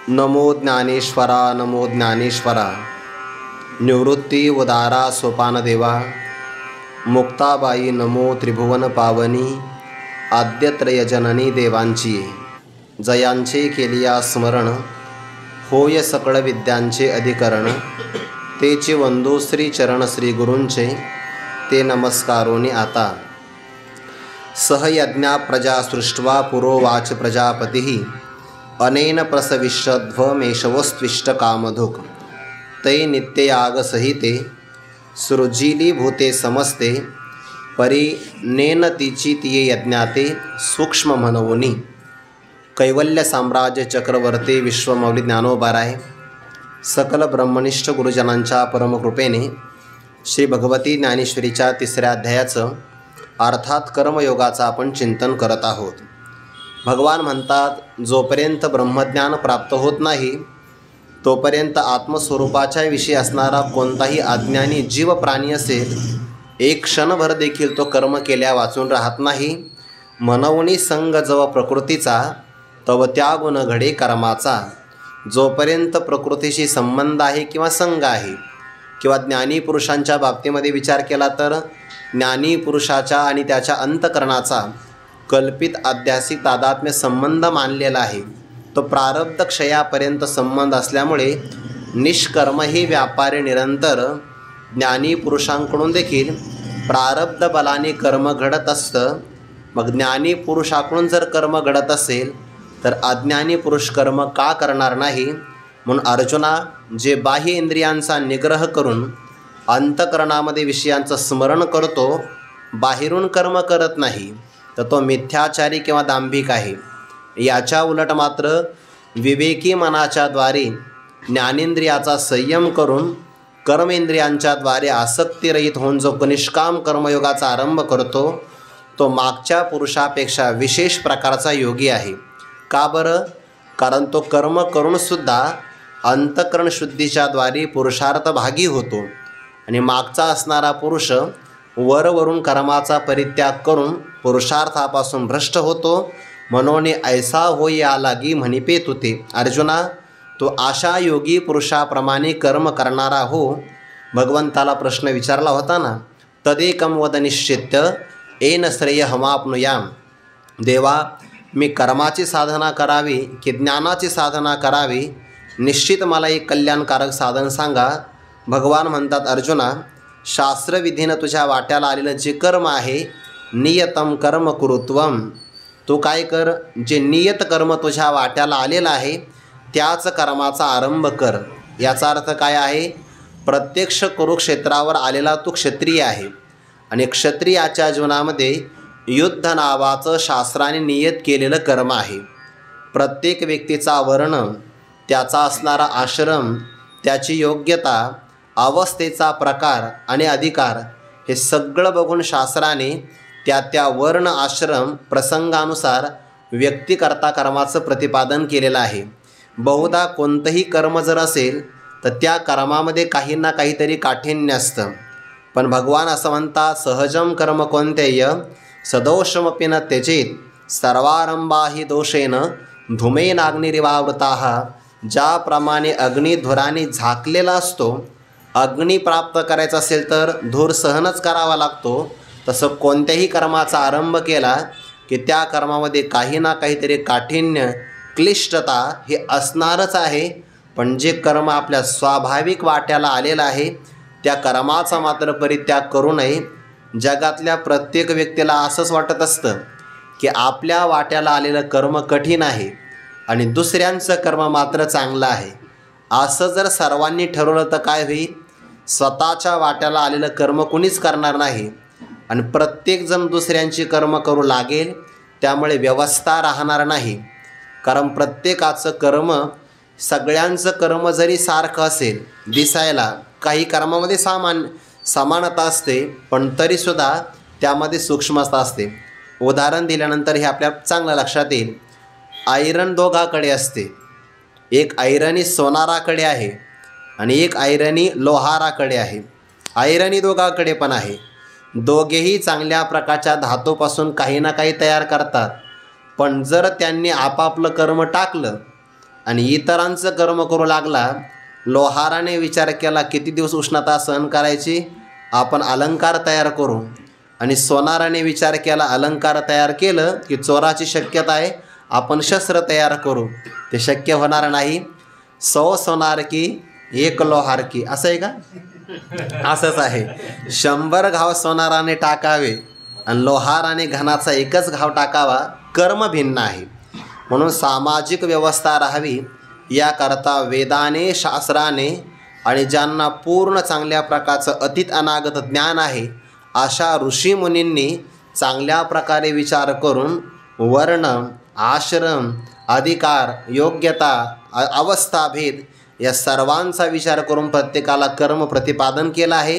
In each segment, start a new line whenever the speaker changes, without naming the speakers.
नमो ज्ञानेश्वरा नमो ज्ञानेश्वरा। निवृत्ती उदारा सोपानदेवा। मुक्ताबाई नमो त्रिभुवन पावनी। आद्यत्रयजननी देवांची जयांचे केलिया स्मरण। होय सकळ विद्यांचे अधिकरण। तेचे वंदू श्री चरण श्री गुरूंचे ते नमस्कारोनी आता। सहयज्ञा प्रजा सृष्ट्वा पुरोवाच प्रजापती। अनेन प्रसविष्यध्वमेशवस्त्विष्ट कामधुक्। तै नित्ययाग सहिते सृजिली भूते समस्ते। परिनेन तिची तिये यज्ञाते सूक्ष्म म्हणवुनी। कैवल्य साम्राज्य चक्रवर्ती विश्वमौली ज्ञानोबाराय सकल ब्रह्मनिष्ठ गुरुजनांच्या परमकृपेने श्री भगवती ज्ञानेश्वरीच्या तिसऱ्या अध्यायाचं अर्थात कर्मयोगाचं आपण चिंतन करत आहोत। भगवान म्हणतात, जोपर्यंत ब्रह्मज्ञान प्राप्त होत नाही तोपर्यंत आत्मस्वरूपाच्या विषयी असणारा कोणताही अज्ञानी जीव प्राणी असेल एक क्षणभर देखील तो कर्म केल्या वाचून राहत नाही। मनवणी संग जव प्रकृतीचा तव त्याग न घडे कर्माचा। जोपर्यंत प्रकृतीशी संबंध आहे किंवा संग आहे किंवा ज्ञानी पुरुषांच्या बाबतीमध्ये विचार केला तर ज्ञानी पुरुषाच्या आणि त्याच्या अंतकरणाचा कल्पित अध्यासिक तादात्म्य संबंध मानलेला आहे। तो प्रारब्ध क्षयापर्यंत संबंध असल्यामुळे निष्कर्म हे व्यापारी निरंतर ज्ञानी पुरुषांकडून देखील प्रारब्ध बलाने कर्म घडत असतं। मग ज्ञानी पुरुषाकडून जर कर्म घडत असेल तर अज्ञानी पुरुष कर्म का करणार नाही। म्हणून अर्जुना, जे बाह्य इंद्रियांचा निग्रह करून अंतकरणामध्ये विषयांचं स्मरण करतो, बाहेरून कर्म करत नाही, तर तो मिथ्याचारी किंवा दांभिक आहे। याच्या उलट मात्र विवेकी मनाच्या द्वारे ज्ञानेंद्रियाचा संयम करून कर्मेंद्रियांच्या द्वारे आसक्तिरहित होऊन जो निष्काम कर्मयोगाचा आरंभ करतो तो मागच्या पुरुषापेक्षा विशेष प्रकारचा योगी आहे। का बरं? कारण तो कर्म करूनसुद्धा अंतकरण शुद्धीच्या द्वारे पुरुषार्थ भागी होतो आणि मागचा असणारा पुरुष वरवरून कर्माचा परित्याग करून पुरुषार्थापासून भ्रष्ट होतो। म्हणून ऐसा होई आलागी म्हणिपे तुते। अर्जुना, तो अशा योगी पुरुषाप्रमाणे कर्म करणारा हो। भगवंताला प्रश्न विचारला होता ना, तदेकम वद निश्चित्य येन श्रेय हमाप्नुयाम। देवा, मी कर्माची साधना करावी की ज्ञानाची साधना करावी, निश्चित मला एक कल्याणकारक साधन सांगा। भगवान म्हणतात, अर्जुना, शास्त्रविधीनं तुझ्या वाट्याला आलेलं जे कर्म आहे नियतम कर्म कुरुत्वम, तू काय कर, जे नियत कर्म तुझ्या वाट्याला आलेलं आहे त्याच कर्माचा आरंभ कर। याचा अर्थ काय आहे? प्रत्यक्ष कुरुक्षेत्रावर आलेला तू क्षत्रिय आहे आणि क्षत्रियाच्या जीवनामध्ये युद्ध नावाचं शास्त्राने नियत केलेलं कर्म आहे। प्रत्येक व्यक्तीचा वर्ण, त्याचा असणारा आश्रम, त्याची योग्यता, अवस्थेचा प्रकार आणि अधिकार हे सगळं बघून शास्त्राने त्या वर्ण आश्रम प्रसंगानुसार व्यक्तिकर्ता कर्माचं प्रतिपादन केलेलं आहे। बहुधा कोणतंही कर्म जर असेल तर त्या कर्मामध्ये काही ना काहीतरी काठिण्य असतं, पण भगवान असं म्हणतात, सहजम कर्म कोणतेय सदोषमपि न त्यजेत सर्वारंभा हि दोषेन धूमेनाग्निरिवावृताः। ज्याप्रमाणे अग्नी धुराने झाकलेला असतो, अग्नी प्राप्त करायचा असेल तर धूर सहनच करावा लागतो, तसं कोणत्याही कर्माचा आरंभ केला की त्या कर्मामध्ये काही ना काहीतरी काठिण्य, क्लिष्टता हे असणारच आहे। पण जे कर्म आपल्या स्वाभाविक वाट्याला आलेलं आहे त्या कर्माचा मात्र परित्याग करू नये। जगातल्या प्रत्येक व्यक्तीला असंच वाटत असतं की आपल्या वाट्याला आलेलं कर्म कठीण आहे आणि दुसऱ्यांचं कर्म मात्र चांगलं आहे। असं जर सर्वांनी ठरवलं तर काय होईल? स्वतःच्या वाट्याला आलेलं कर्म कुणीच करणार नाही आणि प्रत्येकजण दुसऱ्यांची कर्म करू लागेल, त्यामुळे व्यवस्था राहणार नाही। कारण प्रत्येकाचं कर्म, सगळ्यांचं कर्म जरी सारखं असेल दिसायला, काही कर्मामध्ये समानता असते पण तरीसुद्धा त्यामध्ये सूक्ष्मता असते। उदाहरण दिल्यानंतर हे आपल्या चांगलं लक्षात येईल। आयरन दोघाकडे असते, एक आयरनी सोनाराकडे आहे आणि एक आयरनी लोहाराकडे आहे। आयरनी दोघाकडे पण आहे, दोघेही चांगल्या प्रकारच्या धातूपासून काही ना काही तयार करतात, पण जर त्यांनी आपापलं कर्म टाकलं आणि इतरांचं कर्म करू लागला. लोहाराने विचार केला किती दिवस उष्णता सहन करायची, आपण अलंकार तयार करू. आणि सोनाराने विचार केला, अलंकार तयार केलं की चोराची शक्यता आहे, आपण शस्त्र तयार करू. ते शक्य होणार नाही. 100 सोनार की 1 लोहार की, असं आहे का? असंच आहे. 100 घाव सोनाराने टाकावे आणि लोहाराने घनाचा एकच घाव टाकावा. कर्म भिन्न आहे. म्हणून सामाजिक व्यवस्था राहावी याकरता वेदाने, शास्त्राने आणि ज्यांना पूर्ण चांगल्या प्रकारचं अतीत अनागत ज्ञान आहे अशा ऋषीमुनींनी चांगल्या प्रकारे विचार करून वर्ण, आश्रम, अधिकार, योग्यता, अवस्थाभेद या सर्वांचा विचार करून प्रत्येकाला कर्म प्रतिपादन केलं आहे.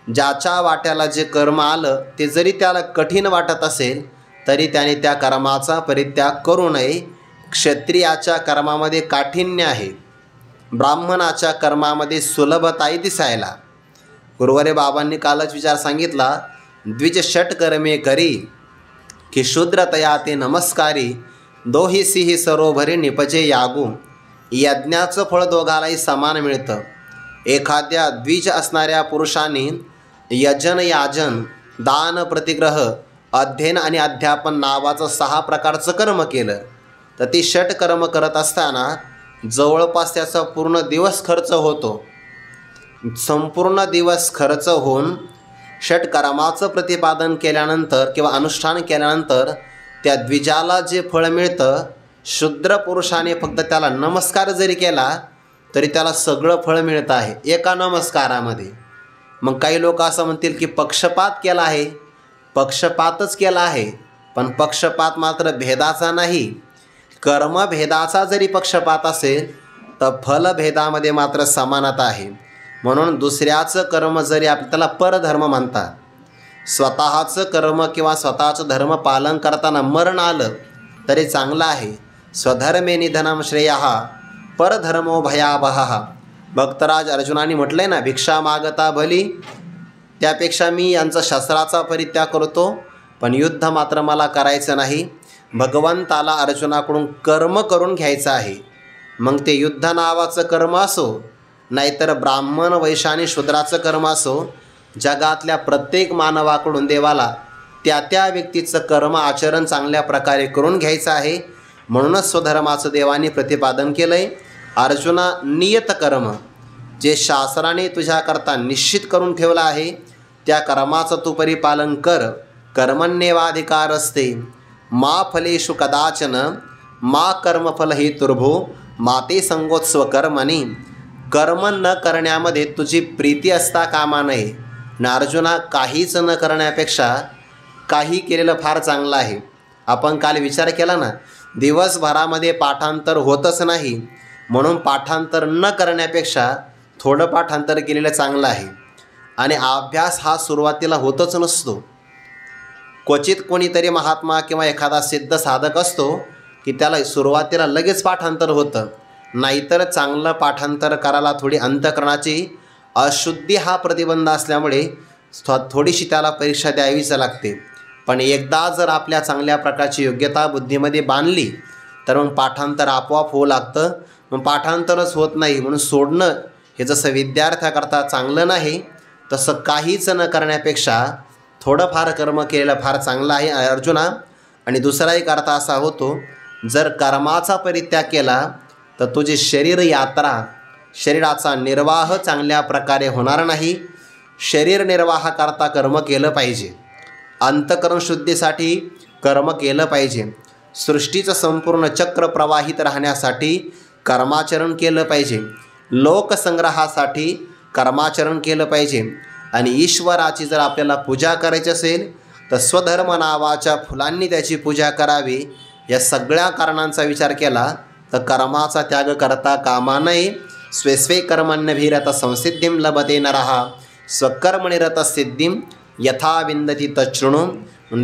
ज्याच्या वाट्याला जे कर्म आलं ते जरी त्याला कठीण वाटत असेल तरी त्याने त्या कर्माचा परित्याग करू नये. क्षत्रियाच्या कर्मामध्ये काठिण्य आहे, ब्राह्मणाच्या कर्मामध्ये सुलभताही दिसायला. गुरुवारे बाबांनी कालच विचार सांगितला, द्विज षट कर्मे करी की शूद्रतया ते नमस्कारी, दोही सिही सरोभरी निपजे यागू. यज्ञाचं फळ दोघालाही समान मिळतं. एखाद्या द्विज असणाऱ्या पुरुषाने यजन, याजन, दान, प्रतिग्रह, अध्ययन आणि अध्यापन नावाचं 6 प्रकारचं कर्म केलं तर ती षट कर्म करत असताना जवळपास त्याचा पूर्ण दिवस खर्च होतो. संपूर्ण दिवस खर्च होऊन षटकर्माचं प्रतिपादन केल्यानंतर किंवा अनुष्ठान केल्यानंतर त्या द्विजाला जे फळ मिळतं, शूद्र पुरुषाने फक्त त्याला नमस्कार जरी केला तरी त्याला सगळं फळ मिळतं आहे एका नमस्कारामध्ये. मग काही लोक असं म्हणतील की पक्षपात केला आहे. पक्षपातच केला आहे, पण पक्षपात मात्र भेदाचा नाही. कर्मभेदाचा जरी पक्षपात असेल तर फलभेदामध्ये मात्र समानता आहे. म्हणून दुसऱ्याचं कर्म जरी त्याला परधर्म म्हणतात. स्वतःचं कर्म किंवा स्वतःचं धर्म पालन करताना मरण आलं तरी चांगलं आहे. स्वधर्मे निधनम श्रेयः परधर्मो भयावहः. भक्तराज अर्जुनाने म्हटलंय ना, भिक्षा मागता भली, त्यापेक्षा मी यांचा शस्त्राचा परित्याग करतो, पण युद्ध मात्र मला करायचं नाही. भगवंताला अर्जुनाकडून कर्म करून घ्यायचं आहे. मग ते युद्ध नावाचं कर्म असो, नाहीतर ब्राह्मण, वैश्य आणि शूद्राचं कर्म असो, जगातल्या प्रत्येक मानवाकडून देवाला त्या त्या व्यक्तीचं कर्म आचरण चांगल्या प्रकारे करून घ्यायचं आहे. म्हणूनच स्वधर्माचं देवाने प्रतिपादन केलं आहे. अर्जुना, नियत कर्म जे शास्त्राने तुझ्याकरता निश्चित करून ठेवलं आहे त्या कर्माचं तू परिपालन कर. कर्मण्येवाधिकार असते मा फलेषु कदाचन मा कर्मफल हेतुर्भो माते संगोत्सव कर्मणी. कर्म न करण्यामध्ये तुझी प्रीती असता कामा नये. न अर्जुना, काहीच न करण्यापेक्षा काही केलेलं फार चांगलं आहे. आपण काल विचार केला ना, दिवसभरामध्ये पाठांतर होतच नाही, म्हणून पाठांतर न करण्यापेक्षा थोडं पाठांतर केलेलं चांगलं आहे. आणि अभ्यास हा सुरुवातीला होतच नसतो. क्वचित कोणीतरी महात्मा किंवा एखादा सिद्ध साधक असतो की त्याला सुरुवातीला लगेच पाठांतर होतं. नाहीतर चांगलं पाठांतर करायला थोडी अंतःकरणाची अशुद्धी हा प्रतिबंध असल्यामुळे थोडीशी त्याला परीक्षा द्यावीच लागते. पण एकदा जर आपल्या चांगल्या प्रकारची योग्यता बुद्धीमध्ये बांधली तर मग पाठांतर आपोआप होऊ लागतं. मग पाठांतरच होत नाही म्हणून सोडणं हे जसं विद्यार्थ्याकरता चांगलं नाही, तसं काहीच न करण्यापेक्षा थोडंफार कर्म केलेलं फार चांगलं आहे अर्जुना. आणि दुसरा एक अर्थ असा होतो, जर कर्माचा परित्याग केला तर तुझी शरीर यात्रा, शरीराचा निर्वाह चांगल्या प्रकारे होणार नाही. शरीर निर्वाहाकरता कर्म केलं पाहिजे. अंतःकरण शुद्धीसाठी कर्म केलं पाहिजे. सृष्टीचं संपूर्ण चक्र प्रवाहित राहण्यासाठी कर्माचरण केलं पाहिजे. लोकसंग्रहासाठी कर्माचरण केलं पाहिजे. आणि ईश्वराची जर आपल्याला पूजा करायची असेल तर स्वधर्म नावाच्या फुलांनी त्याची पूजा करावी. या सगळ्या कारणांचा विचार केला तर कर्माचा त्याग करता कामा नये. स्वे कर्मण्यभिरत संसिद्धिं लभते नरः स्वकर्मनिरत सिद्धिं यथा विंदती तच्छृणु.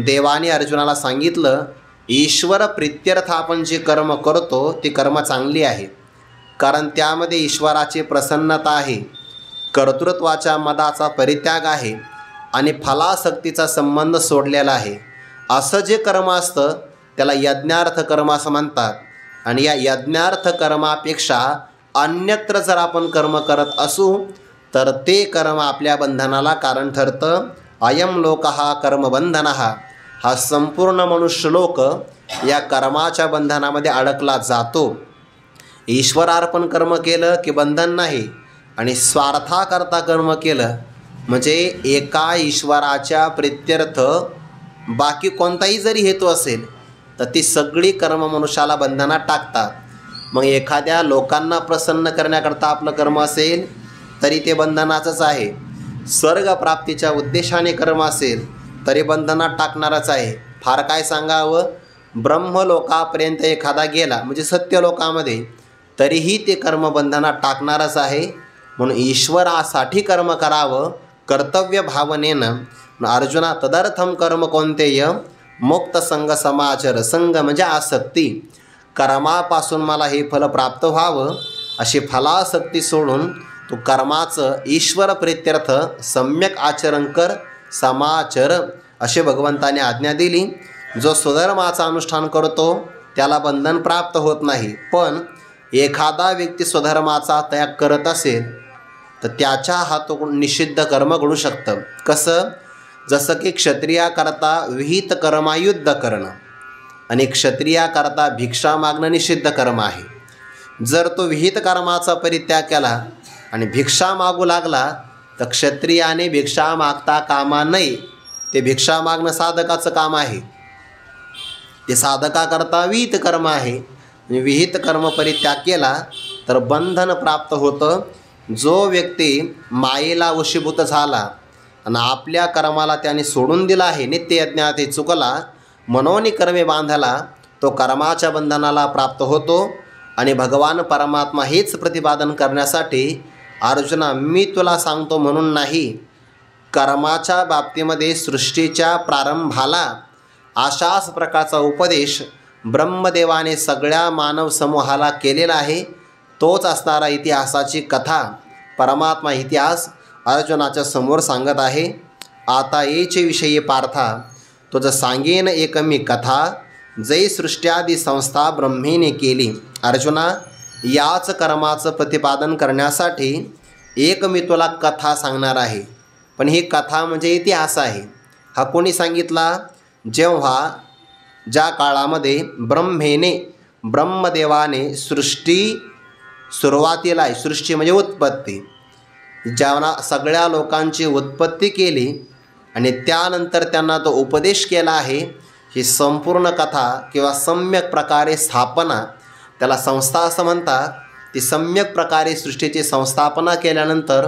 देवाने अर्जुनाला सांगितलं, ईश्वर प्रित्यर्थ आपण जे कर्म करतो ती कर्म चांगली आहे, कारण त्यामध्ये ईश्वराची प्रसन्नता आहे, कर्तृत्वाच्या मदाचा परित्याग आहे आणि फलासक्तीचा संबंध सोडलेला आहे. असं जे कर्म असतं त्याला यज्ञार्थ कर्म असं म्हणतात. आणि या यज्ञार्थ कर्मापेक्षा अन्यत्र जर आपण कर्म करत असू तर ते कर्म आपल्या बंधनाला कारण ठरतं. अयम लोकः कर्मबंधनः, हा संपूर्ण मनुष्यलोक या कर्माच्या बंधनामध्ये अडकला जातो. ईश्वरार्पण कर्म केलं की बंधन नाही, आणि स्वार्थाकरता कर्म केलं म्हणजे एका ईश्वराच्या प्रीत्यर्थ बाकी कोणताही जरी हेतू असेल तर ती सगळी कर्म मनुष्याला बंधनात टाकतात. मग एखाद्या लोकांना प्रसन्न करण्याकरता आपलं कर्म असेल तरी ते बंधनाचंच आहे. स्वर्गप्राप्तीच्या उद्देशाने कर्म असेल तरी बंधनात टाकणारच आहे. फार काय सांगावं, ब्रह्मलोकापर्यंत एखादा गेला म्हणजे सत्यलोकामध्ये, तरीही ते कर्म बंधनात टाकणारच आहे. म्हणून ईश्वरासाठी कर्म करावं कर्तव्य भावनेनं. अर्जुना तदर्थम कर्म कोणतेय, मुक्त संग समाचर. संग म्हणजे आसक्ती, कर्मापासून मला हे फल प्राप्त व्हावं अशी फलासक्ती सोडून तू कर्माचं ईश्वर प्रीत्यर्थ सम्यक आचरण कर, समाचर असे भगवंताने आज्ञा दिली. जो स्वधर्माचा अनुष्ठान करतो त्याला बंधन प्राप्त होत नाही. पण एखादा व्यक्ती स्वधर्माचा त्याग करत असेल तर त्याच्या हातून निषिद्ध कर्म घडू शकतं. कसं? जसं की क्षत्रियाकरता विहित कर्मायुद्ध करणं आणि क्षत्रियाकरता भिक्षा मागणं निषिद्ध कर्म आहे. जर तो विहित कर्माचा परित्याग केला आणि भिक्षा मागू लागला तर क्षत्रियाने भिक्षा मागता कामा नये. ते भिक्षा मागणं साधकाचं काम आहे, ते साधकाकरता विहित कर्म आहे. विहित कर्म परित्याग केला तर बंधन प्राप्त होतं. जो व्यक्ती मायेला वशीभूत झाला आणि आपल्या कर्माला त्याने सोडून दिला आहे, नित्ययज्ञात हे चुकला, मनोनी कर्मे बांधला, तो कर्माच्या बंधनाला प्राप्त होतो. आणि भगवान परमात्मा हेच प्रतिपादन करण्यासाठी अर्जुना मी तुला सांगतो म्हणून नाही, कर्माच्या बाबतीमध्ये सृष्टीच्या प्रारंभाला अशाच प्रकारचा उपदेश ब्रह्मदेवाने सगळ्या मानव समूहाला केलेला आहे. तोच असणारा इतिहासाची कथा परमात्मा इतिहास अर्जुनाच्या समोर सांगत आहे. आता येचे विषयी पार्था तुझ सांगेन एक मी कथा, जै सृष्ट्यादी संस्था ब्रह्मेने केली. अर्जुना, याच कर्माचं प्रतिपादन करण्यासाठी एक मी तुला कथा सांगणार आहे. पण ही कथा म्हणजे इतिहास आहे. हा कोणी सांगितला? जेव्हा ज्या काळामध्ये ब्रह्मदेवाने सृष्टी सुरुवातीला आहे, सृष्टी म्हणजे उत्पत्ती, ज्यांना सगळ्या लोकांची उत्पत्ती केली आणि त्यानंतर त्यांना तो उपदेश केला आहे. ही संपूर्ण कथा किंवा सम्यक प्रकारे स्थापना, त्याला संस्था असं म्हणतात. ती सम्यक प्रकारे सृष्टीची संस्थापना केल्यानंतर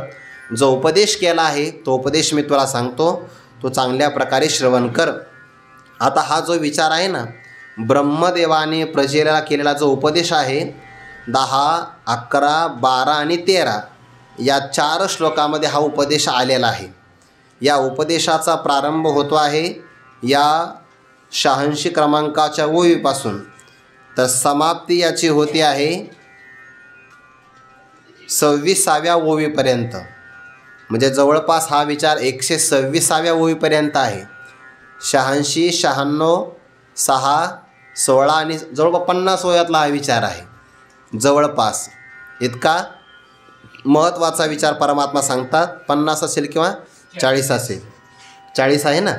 जो उपदेश केला आहे तो उपदेश मी तुला सांगतो, तो चांगल्या प्रकारे श्रवण कर. आता हा जो विचार आहे ना, ब्रह्मदेवाने प्रजेला केलेला जो उपदेश आहे 10, 11, 12 आणि 13 या 4 श्लोकामध्ये हा उपदेश आलेला आहे. या उपदेशाचा प्रारंभ होतो आहे या 86 क्रमांकाच्या ओवीपासून, तर समाप्ती याची होती आहे 26व्या ओवीपर्यंत. म्हणजे जवळपास हा विचार 126व्या ओवीपर्यंत आहे. 86, 96, 6, 16 आणि जवळपास 50 ओव्यातला हा विचार आहे. जवळपास इतका महत्त्वाचा विचार परमात्मा सांगतात. 50 असेल किंवा 40 असेल, 40 आहे ना,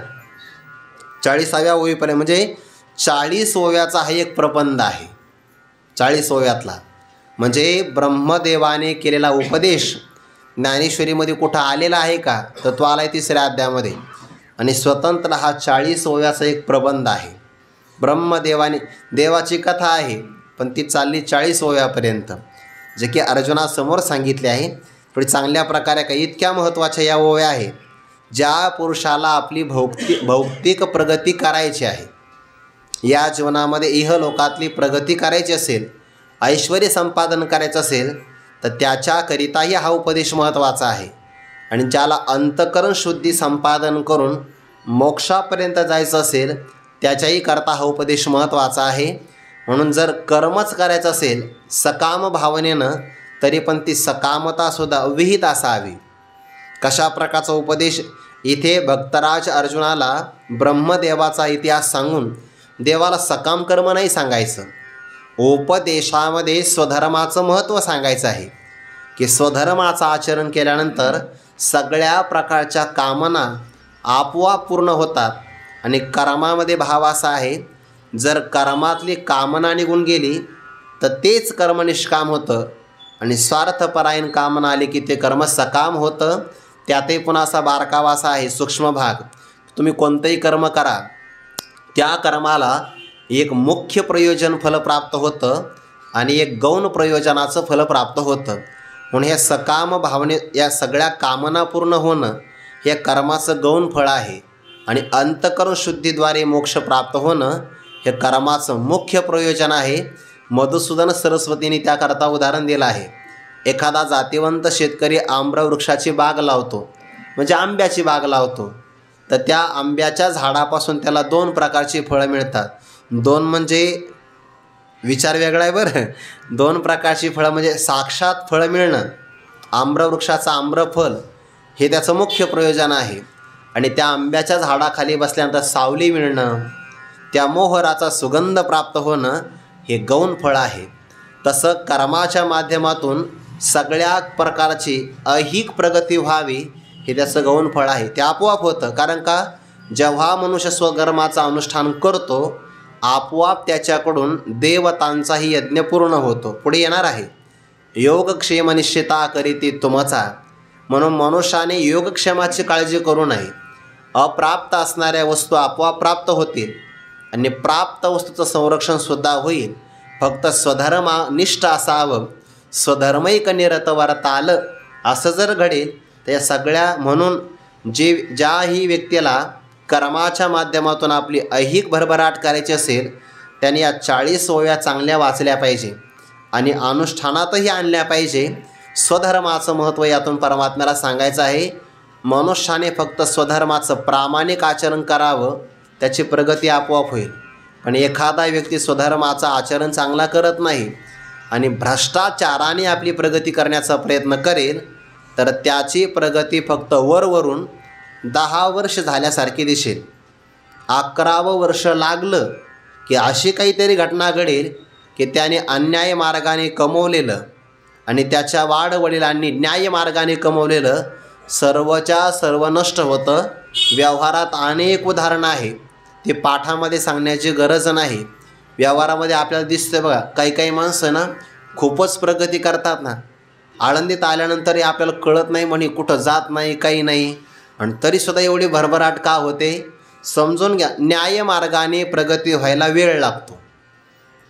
40व्या ओवीपर्यंत म्हणजे 40 ओव्याचा हा एक प्रबंध आहे. 40 ओव्यातला म्हणजे ब्रह्मदेवाने केलेला उपदेश ज्ञानेश्वरीमध्ये कुठं आलेला आहे का? तर तो आला आहे 3ऱ्या अध्यायामध्ये. आणि स्वतंत्र हा 40 ओव्याचा एक प्रबंध आहे. ब्रह्मदेवाने, देवाची कथा आहे पण ती चालली 40 ओव्यापर्यंत, जे की अर्जुनासमोर सांगितले आहे. थोडी चांगल्या प्रकारे काही इतक्या महत्त्वाच्या या ओव्या आहे. ज्या पुरुषाला आपली भौतिक प्रगती करायची आहे, या जीवनामध्ये इहलोकातली प्रगती करायची असेल, ऐश्वर्य संपादन करायचं असेल, तर त्याच्याकरिताही हा उपदेश महत्त्वाचा आहे. आणि ज्याला अंतःकरण शुद्धी संपादन करून मोक्षापर्यंत जायचं असेल त्याच्याही करता हा उपदेश महत्त्वाचा आहे. म्हणून जर कर्मच करायचं असेल सकाम भावनेनं, तरी पण ती सकामतासुद्धा विहित असावी. कशा प्रकारचा उपदेश? इथे भक्तराज अर्जुनाला ब्रह्मदेवाचा इतिहास सांगून देवाला सकाम कर्म नाही सांगायचं, उपदेशामध्ये स्वधर्माचं महत्त्व सांगायचं आहे की स्वधर्माचं आचरण केल्यानंतर सगळ्या प्रकारच्या कामना आपोआप पूर्ण होतात. आणि कर्मामध्ये भाव असा आहे, जर कर्मातली कामना निघून गेली तर तेच कर्म निष्काम होतं आणि स्वार्थपरायण कामना आली की ते कर्म सकाम होतं. त्यातही पुन्हा असा बारकावा असा आहे, सूक्ष्म भाग, तुम्ही कोणतंही कर्म करा त्या कर्माला एक मुख्य प्रयोजन फल प्राप्त होतं आणि एक गौण प्रयोजनाचं फल प्राप्त होतं. म्हणून ह्या सकाम भावने या सगळ्या कामना पूर्ण होणं हे कर्माचं गौण फळ आहे आणि अंतःकरण शुद्धीद्वारे मोक्ष प्राप्त होणं हे कर्माचं मुख्य प्रयोजन आहे. मधुसूदन सरस्वतींनी त्याकरता उदाहरण दिलं आहे. एखादा जातिवंत शेतकरी आम्रवृक्षाची बाग लावतो, म्हणजे आंब्याची बाग लावतो, तर त्या आंब्याच्या झाडापासून त्याला 2 प्रकारची फळं मिळतात. 2 म्हणजे विचार वेगळा आहे बरं. 2 प्रकारची फळं म्हणजे साक्षात फळं मिळणं, आम्रवृक्षाचं आम्रफल हे त्याचं मुख्य प्रयोजन आहे. आणि त्या आंब्याच्या झाडाखाली बसल्यानंतर सावली मिळणं, त्या मोहराचा सुगंध प्राप्त होणं हे गौण फळ आहे. तसं कर्माच्या माध्यमातून सगळ्या प्रकारची ऐहिक प्रगती व्हावी हे त्याचं गौण फळ आहे. ते आपोआप होतं. कारण का, जेव्हा मनुष्य स्वकर्माचं अनुष्ठान करतो आपोआप त्याच्याकडून देवतांचाही यज्ञ पूर्ण होतो. पुढे येणार आहे, योगक्षेम निश्चिता करीती तुमचा. म्हणून मनुष्याने योगक्षेमाची काळजी करू नये. अप्राप्त असणाऱ्या वस्तू आपोआप प्राप्त होतील आणि प्राप्त वस्तूचं संरक्षणसुद्धा होईल. फक्त स्वधर्मनिष्ठ असावं, स्वधर्मैक निरत वर्ताल असं जर घडेल तर या सगळ्या, म्हणून ज्याही व्यक्तीला कर्माच्या माध्यमातून आपली ऐहिक भरभराट करायची असेल त्याने या 40 ओव्या चांगल्या वाचल्या पाहिजे आणि अनुष्ठानातही आणल्या पाहिजे. स्वधर्माचं महत्त्व यातून परमात्म्याला सांगायचं आहे. मनुष्याने फक्त स्वधर्माचं प्रामाणिक आचरण करावं, त्याची प्रगती आपोआप होईल. पण एखादा व्यक्ती स्वधर्माचं आचरण चांगला करत नाही आणि भ्रष्टाचाराने आपली प्रगती करण्याचा प्रयत्न करेल तर त्याची प्रगती फक्त वरवरून 10 वर्ष झाल्यासारखी दिसेल. 11वं वर्ष लागलं की अशी काहीतरी घटना घडेल की त्याने अन्याय मार्गाने कमवलेलं आणि त्याच्या वाडवडिलांनी न्याय मार्गाने कमवलेलं सर्वच्या सर्व नष्ट होतं. व्यवहारात अनेक उदाहरणं आहे, ते पाठामध्ये सांगण्याची गरज नाही. व्यवहारामध्ये आपल्याला दिसतं बघा, काही माणसं ना खूपच प्रगती करतात ना, आळंदीत आल्यानंतरही आपल्याला कळत नाही, म्हणे कुठं जात नाही, काही नाही, आणि तरीसुद्धा एवढी भरभराट का होते समजून घ्या. न्याय मार्गाने प्रगती व्हायला वेळ लागतो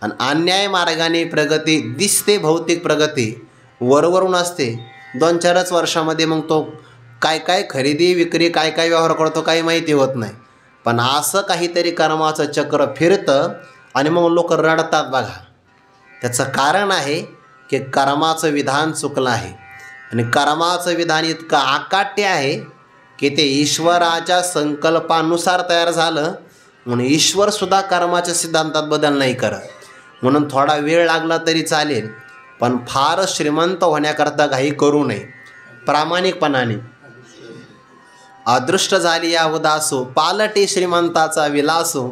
आणि अन्याय मार्गाने प्रगती दिसते. भौतिक प्रगती वरवरून असते. 2-4च वर्षामध्ये मग तो काय खरेदी विक्री काय व्यवहार करतो काही माहिती होत नाही. पण असं काहीतरी कर्माचं चक्र फिरतं आणि मग लोक रडतात बघा. त्याचं कारण आहे की कर्माचं विधान चुकलं आहे आणि कर्माचं विधान इतकं आकाट्य आहे की ते ईश्वराच्या संकल्पानुसार तयार झालं. म्हणून ईश्वरसुद्धा कर्माच्या सिद्धांतात बदल नाही करत. म्हणून थोडा वेळ लागला तरी चालेल, पण फार श्रीमंत होण्याकरता घाई करू नये. प्रामाणिकपणाने अदृष्ट झाली या उदासू, पालटे श्रीमंताचा विलासू,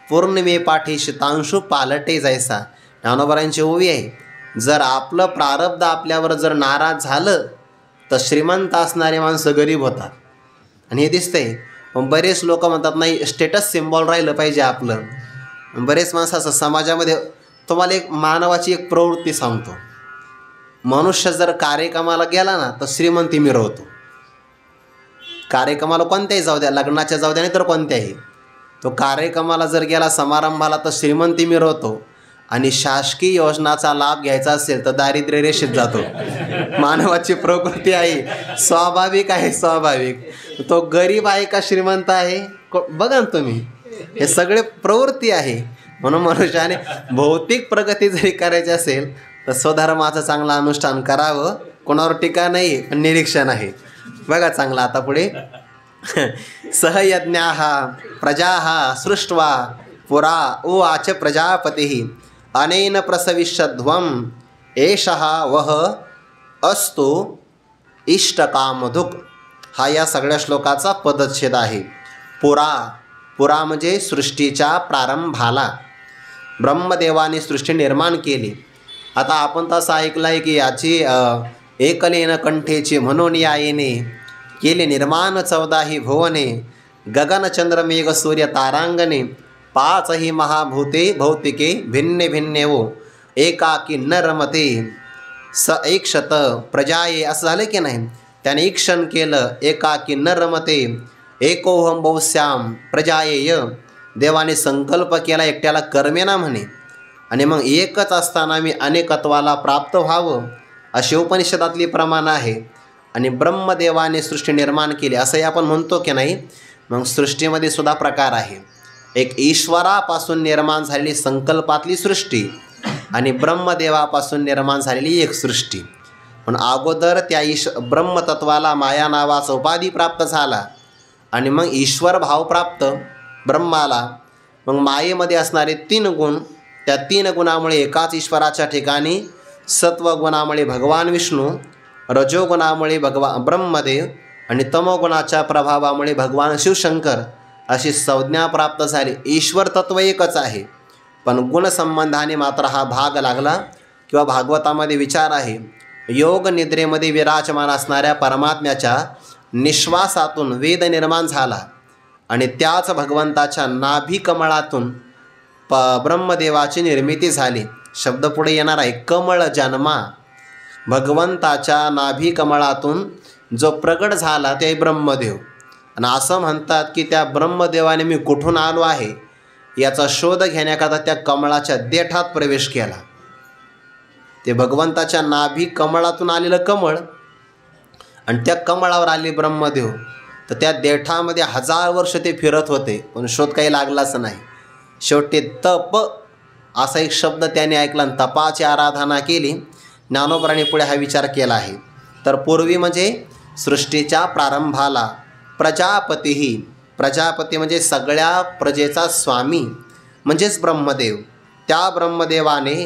पौर्णिमे पाठीशी तांशू पालटे जैसा. ज्ञानोबरांची ओवी आहे. जर आपलं प्रारब्ध आपल्यावर जर नाराज झालं तर श्रीमंत असणारे माणसं गरीब होतात आणि हे दिसतंय. पण बरेच लोक म्हणतात नाही स्टेटस सिम्बॉल राहिलं पाहिजे आपलं. बरेच माणसं असं समाजामध्ये. तुम्हाला एक मानवाची एक प्रवृत्ती सांगतो. मनुष्य जर कार्यक्रमाला गेला ना तर श्रीमंती मिरवतो. कार्यक्रमाला कोणत्याही जाऊ द्या, लग्नाच्या जाऊ द्या नाही तर कोणत्याही, तो कार्यक्रमाला जर गेला समारंभाला तर श्रीमंती मिरवतो आणि शासकीय योजनाचा लाभ घ्यायचा असेल तर दारिद्र्य रेषेत जातो. मानवाची प्रकृती आहे, स्वाभाविक आहे, स्वाभाविक. तो गरीब आहे का श्रीमंत आहे बघा ना तुम्ही, हे सगळे प्रवृत्ती आहे. म्हणून मनुष्याने भौतिक प्रगती जरी करायची असेल तर स्वधर्माचं चांगलं अनुष्ठान करावं. कोणावर टीका नाही, पण निरीक्षण आहे. बघा चांगलं आता पुढे. सहयज्ञाः प्रजाः सृष्ट्वा पुरा उवाच प्रजापतिः अनेन प्रसविष्यध्वम् एषः वह अस्तु इष्टकामधुक्. हा या सगळ्या श्लोकाचा पदच्छेद आहे. पुरा म्हणजे सृष्टीच्या प्रारंभाला. ब्रह्मदेवाने सृष्टी निर्माण केली. आता आपण तसं ऐकलं आहे की याची एकलेन कंठेची म्हणून या येणे केले निर्माण 14ही भुवने गगनचंद्र मेघ सूर्य तारांगणे 5ही महाभूते भौतिके भिन्ने भिन्ने वो एकाकी न रमते स ऐक्षत प्रजाये असं झालं की नाही. त्याने ईक्षण केलं एकाकी न रमते एकोहम बहुश्याम प्रजायेय. देवाने संकल्प केला एकट्याला कर्मेना म्हणे आणि मग एकच असताना मी अनेकत्वाला प्राप्त व्हावं अशी उपनिषदातली प्रमाण आहे. आणि ब्रह्मदेवाने सृष्टी निर्माण केली असंही आपण म्हणतो की नाही. मग सृष्टीमध्ये सुद्धा प्रकार आहे. एक ईश्वरापासून निर्माण झालेली संकल्पातली सृष्टी आणि ब्रह्मदेवापासून निर्माण झालेली एक सृष्टी. पण अगोदर त्या ब्रह्मतत्वाला माया नावाचा उपाधी प्राप्त झाला आणि मग ईश्वर भाव प्राप्त ब्रह्माला. मग मायेमध्ये असणारे 3 गुण, त्या 3 गुणामुळे एकाच ईश्वराच्या ठिकाणी सत्वगुणामुळे भगवान विष्णू, रजोगुणामुळे ब्रह्मदेव आणि तमोगुणाच्या प्रभावामुळे भगवान शिवशंकर अशी संज्ञा प्राप्त झाली. ईश्वर तत्व एकच आहे पण गुणसंबंधाने मात्र हा भाग लागला. किंवा भागवतामध्ये विचार आहे योग निद्रेमध्ये विराजमान असणाऱ्या परमात्म्याच्या निश्वासातून वेद निर्माण झाला आणि त्याच भगवंताच्या नाभी कमळातून ब्रह्मदेवाची निर्मिती झाली. शब्द पुढे येणार आहे कमळ जन्मा. भगवंताच्या नाभी कमळातून जो प्रगट झाला ते ब्रह्मदेव. आणि असं म्हणतात की त्या ब्रह्मदेवाने मी कुठून आलो आहे याचा शोध घेण्याकरता त्या कमळाच्या देठात प्रवेश केला. ते भगवंताच्या नाभी कमळातून आलेलं कमळ आणि त्या कमळावर आले ब्रह्मदेव. तर त्या देठामध्ये 1000 वर्ष ते फिरत होते पण शोध काही लागलाच नाही. शेवटी तप असा एक शब्द त्याने ऐकला आणि तपाची आराधना केली. ज्ञानोबरांनी पुढे हा विचार केला आहे. तर पूर्वी म्हणजे सृष्टीच्या प्रारंभाला प्रजापतीही, प्रजापती म्हणजे सगळ्या प्रजेचा स्वामी म्हणजेच ब्रह्मदेव. त्या ब्रह्मदेवाने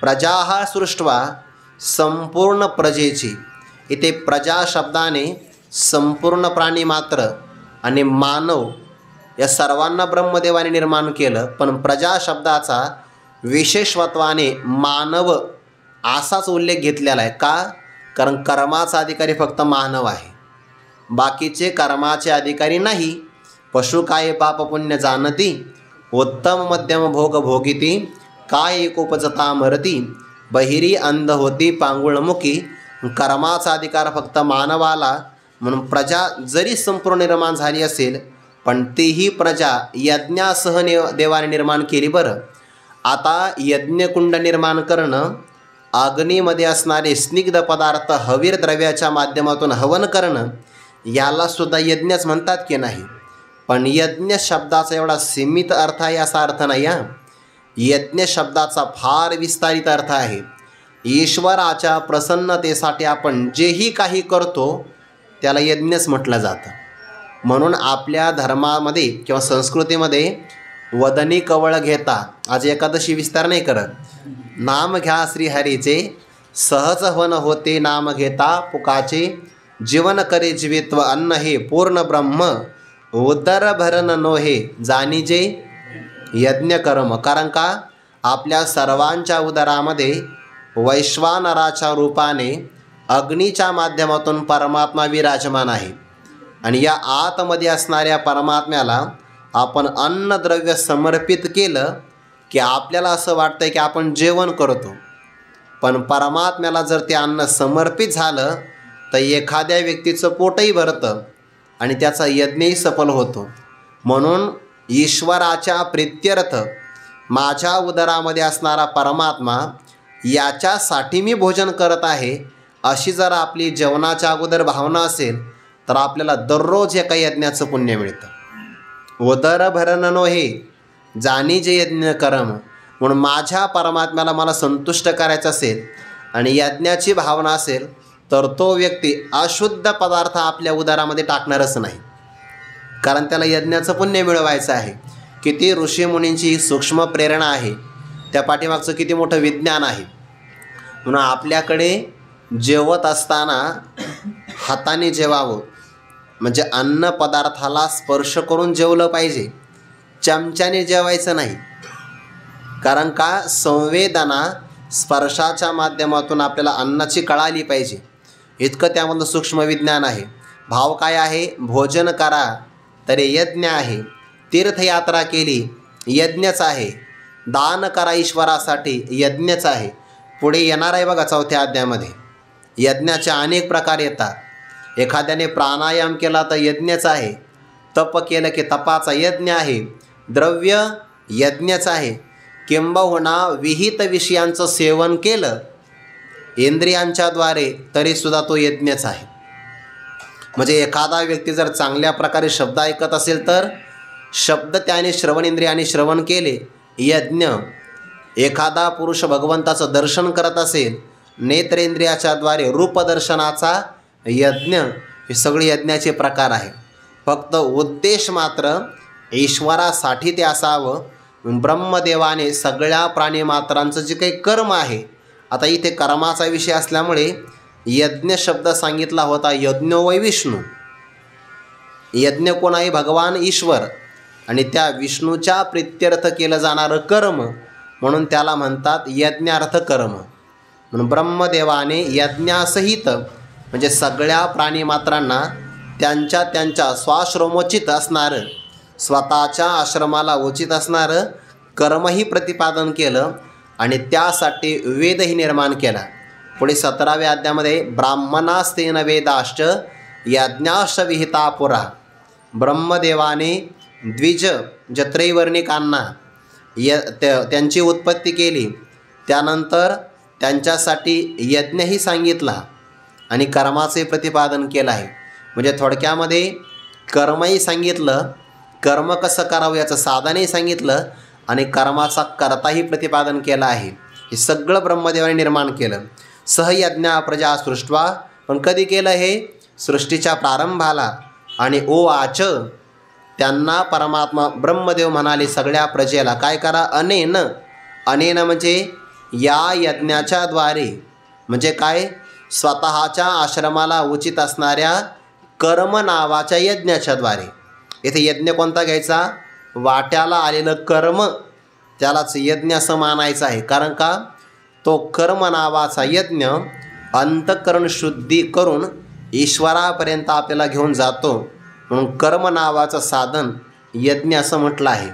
प्रजा सृष्टवा संपूर्ण प्रजेची. इथे प्रजा शब्दाने संपूर्ण प्राणी मात्र आणि मानव या सर्वांना ब्रह्मदेवाने निर्माण केलं. पण प्रजा शब्दाचा विशेषत्वाने मानव असाच उल्लेख घेतलेला आहे. का? कारण कर्माचा अधिकारी फक्त मानव आहे, बाकीचे कर्माचे अधिकारी नाही. पशु काय पाप पुण्य जाणती उत्तम मध्यम भोग भोगिती काय एक उपजता मरती बहिरी अंध होती पांगुळमुखी. कर्माचा अधिकार फक्त मानवाला. म्हणून प्रजा जरी संपूर्ण निर्माण झाली असेल पण तीही प्रजा यज्ञासह देवाने निर्माण केली. बरं, आता यज्ञकुंड निर्माण करणं, अग्नीमध्ये असणारे स्निग्ध पदार्थ हवीर द्रव्याच्या माध्यमातून हवन करणं याला सुद्धा यज्ञच म्हणतात की नाही. पण यज्ञ शब्दाचा एवढा सीमित अर्थ आहे असा अर्थ नाही. यज्ञ शब्दाचा फार विस्तारित अर्थ आहे. ईश्वराच्या प्रसन्नतेसाठी आपण जेही काही करतो त्याला यज्ञच म्हटलं जातं. म्हणून आपल्या धर्मामध्ये किंवा संस्कृतीमध्ये वदनी कवळ घेता, आज एकादशी विस्तार नाही करत, नाम घ्या श्रीहरीचे सहज हवन होते नाम घेता पुकाचे जीवन करे जीवित्व अन्न हे पूर्ण ब्रह्म उदर भरण नोहे जाणीजे यज्ञ कर्म. कारण का आपल्या सर्वांच्या उदरामध्ये वैश्वानराच्या रूपाने अग्नीच्या माध्यमातून परमात्मा विराजमान आहे. आणि या आतमध्ये असणाऱ्या परमात्म्याला आपण अन्नद्रव्य समर्पित केलं की आपल्याला असं वाटतं की आपण जेवण करतो. पण परमात्म्याला जर ते अन्न समर्पित झालं तर एखाद्या व्यक्तीचं पोटही भरतं आणि त्याचा यज्ञही सफल होतो. म्हणून ईश्वराच्या प्रीत्यर्थ माझ्या उदरामध्ये असणारा परमात्मा याच्यासाठी मी भोजन करत आहे अशी जर आपली जेवणाच्या अगोदर भावना असेल तर आपल्याला दररोज एका यज्ञाचं पुण्य मिळतं. उदर भरण नोहे जाणी जे यज्ञ कर्म. म्हणून माझ्या परमात्म्याला मला संतुष्ट करायचं असेल आणि यज्ञाची भावना असेल तर तो व्यक्ती अशुद्ध पदार्थ आपल्या उदरामध्ये टाकणारच नाही. कारण त्याला यज्ञाचं पुण्य मिळवायचं आहे. किती ऋषीमुनींची सूक्ष्म प्रेरणा आहे, त्या पाठीमागचं किती मोठं विज्ञान आहे. म्हणून आपल्याकडे जेवत असताना हाताने जेवावं, म्हणजे अन्न पदार्थाला स्पर्श करून जेवलं पाहिजे, चमच्याने जेवायचं नाही. कारण का संवेदना स्पर्शाच्या माध्यमातून आपल्याला अन्नाची कळाली पाहिजे, इतकं त्यामधलं सूक्ष्म विज्ञान आहे. भाव काय आहे? भोजन करा तरी यज्ञ आहे, तीर्थयात्रा केली यज्ञच आहे, दान करा ईश्वरासाठी यज्ञच आहे. पुढे येणार आहे बघा 4थ्या अध्यायामध्ये यज्ञाचे अनेक प्रकार येतात. एखाद्याने प्राणायाम केला तर यज्ञच आहे, तप केलं की तपाचा यज्ञ आहे, द्रव्य यज्ञच आहे, किंबहुना विहित विषयांचं सेवन केलं इंद्रियांच्याद्वारे तरीसुद्धा तो यज्ञच आहे. म्हणजे एखादा व्यक्ती जर चांगल्या प्रकारे शब्द ऐकत असेल तर शब्द त्याने श्रवण इंद्रियाने श्रवण केले यज्ञ. एखादा पुरुष भगवंताचं दर्शन करत असेल नेत्रेंद्रियाच्याद्वारे रूपदर्शनाचा यज्ञ. हे सगळे यज्ञाचे प्रकार आहे. फक्त उद्देश मात्र ईश्वरासाठी ते असावं. ब्रह्मदेवाने सगळ्या प्राणीमात्रांचं जे काही कर्म आहे, आता इथे कर्माचा विषय असल्यामुळे यज्ञ शब्द सांगितला होता. यज्ञो वै विष्णू, यज्ञ कोण आहे? भगवान ईश्वर, आणि त्या विष्णूच्या प्रित्यर्थ केलं जाणारं कर्म म्हणून त्याला म्हणतात यज्ञार्थ कर्म. म्हणून ब्रह्मदेवाने यज्ञासहित म्हणजे सगळ्या प्राणीमात्रांना त्यांच्या त्यांच्या स्वाश्रमोचित असणारं, स्वतःच्या आश्रमाला उचित असणारं कर्मही प्रतिपादन केलं आणि त्यासाठी वेदही निर्माण केला. पुढे 17व्या अध्यायामध्ये ब्राह्मणास्तेन वेदाश्च यज्ञाश्च विहिता पुरा. ब्रह्मदेवाने द्विज त्रैवर्णिकांना त्यांची उत्पत्ती केली, त्यानंतर त्यांच्यासाठी यज्ञही सांगितला आणि कर्माचे प्रतिपादन केलं आहे. म्हणजे थोडक्यामध्ये कर्मही सांगितलं, कर्म कसं करावं याचं साधनही सांगितलं आणि कर्माचा कर्ताही प्रतिपादन केला आहे. हे सगळं ब्रह्मदेवाने निर्माण केलं. सहयज्ञा प्रजा सृष्ट्वा. पण कधी केलं हे? सृष्टीच्या प्रारंभाला. आणि ओवाच, त्यांना परमात्मा ब्रह्मदेव म्हणाले सगळ्या प्रजेला काय करा? अनेन. अनेन म्हणजे या यज्ञाच्या द्वारे, म्हणजे काय? स्वतःच्या आश्रमाला उचित असणाऱ्या कर्म नावाच्या यज्ञाच्या द्वारे. इथे यज्ञ कोणता घ्यायचा? वाट्याला आलेलं कर्म त्यालाच यज्ञ असं मानायचं आहे. कारण का तो कर्म नावाचा यज्ञ अंतःकरण शुद्धी करून ईश्वरापर्यंत आपल्याला घेऊन जातो. म्हणून कर्म नावाचं साधन यज्ञ असं म्हटलं आहे.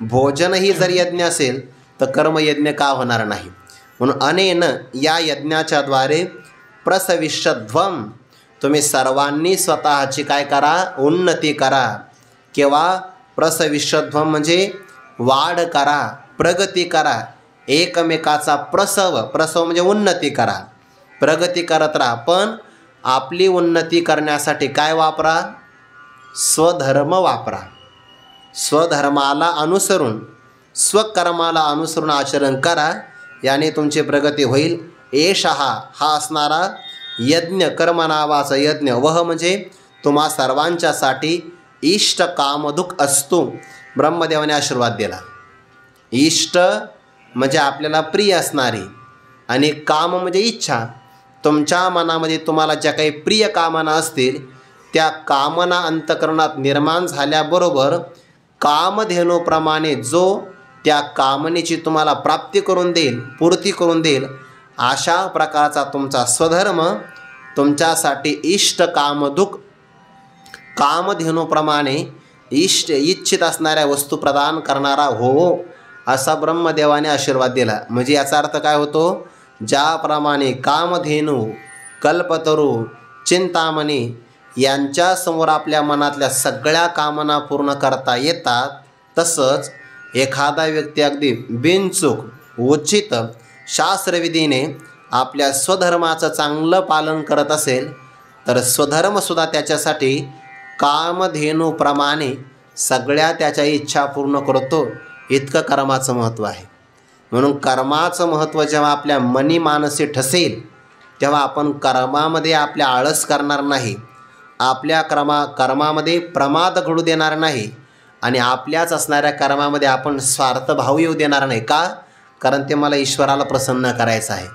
भोजनही जर यज्ञ असेल तर कर्मयज्ञ का होणार नाही? म्हणून अनेन या यज्ञाच्या द्वारे प्रसविष्यध्वम, तुम्ही सर्वांनी स्वतःची काय करा? उन्नती करा. किंवा प्रसविष्यध्वम म्हणजे वाढ करा, प्रगती करा. एकमेकाचा प्रसव, प्रसव म्हणजे उन्नती करा, प्रगती करत राहा. पण आपली उन्नती करण्यासाठी काय वापरा? स्वधर्म वापरा. स्वधर्माला अनुसरून, स्वकर्माला अनुसरून आचरण करा, याने तुमची प्रगती होईल. एषहा, हा असणारा यज्ञ, कर्म नावाचा यज्ञ. वह म्हणजे तुम्हा सर्वांच्यासाठी इष्ट कामदुख असतो. ब्रह्मदेवाने आशीर्वाद दिला. इष्ट म्हणजे आपल्याला प्रिय असणारी, आणि काम म्हणजे इच्छा. तुमच्या मनामध्ये तुम्हाला ज्या काही प्रिय कामना असतील त्या कामना अंतःकरणात निर्माण झाल्याबरोबर कामधेनूप्रमाणे जो त्या कामनेची तुम्हाला प्राप्ती करून देईल, पूर्ती करून देईल, अशा प्रकारचा तुमचा स्वधर्म तुमच्यासाठी इष्ट कामदुख कामधेनूप्रमाणे इच्छित असणाऱ्या वस्तू प्रदान करणारा हो, असा ब्रह्मदेवाने आशीर्वाद दिला. म्हणजे याचा अर्थ काय होतो? ज्याप्रमाणे कामधेनू, कल्पतरू, चिंतामणी यांच्यासमोर आपल्या मनातल्या सगळ्या कामना पूर्ण करता येतात, तसंच एखादा व्यक्ती अगदी बिनचूक उचित शास्त्रविधीने आपल्या स्वधर्माचं चांगलं पालन करत असेल तर स्वधर्मसुद्धा त्याच्यासाठी कामधेनूप्रमाणे सगळ्या त्याच्या इच्छा पूर्ण करतो. इतकं कर्माचं महत्त्व आहे. म्हणून कर्माचं महत्त्व जेव्हा आपल्या मनी मानसी ठसेल तेव्हा आपण कर्मामध्ये आपल्या आळस करणार नाही, आपल्या कर्मामध्ये प्रमाद घडू देणार नाही, आणि आपल्याच असणाऱ्या कर्मामध्ये आपण स्वार्थभाव येऊ देणार नाही. का? कारण ते मला ईश्वराला प्रसन्न करायचं आहे.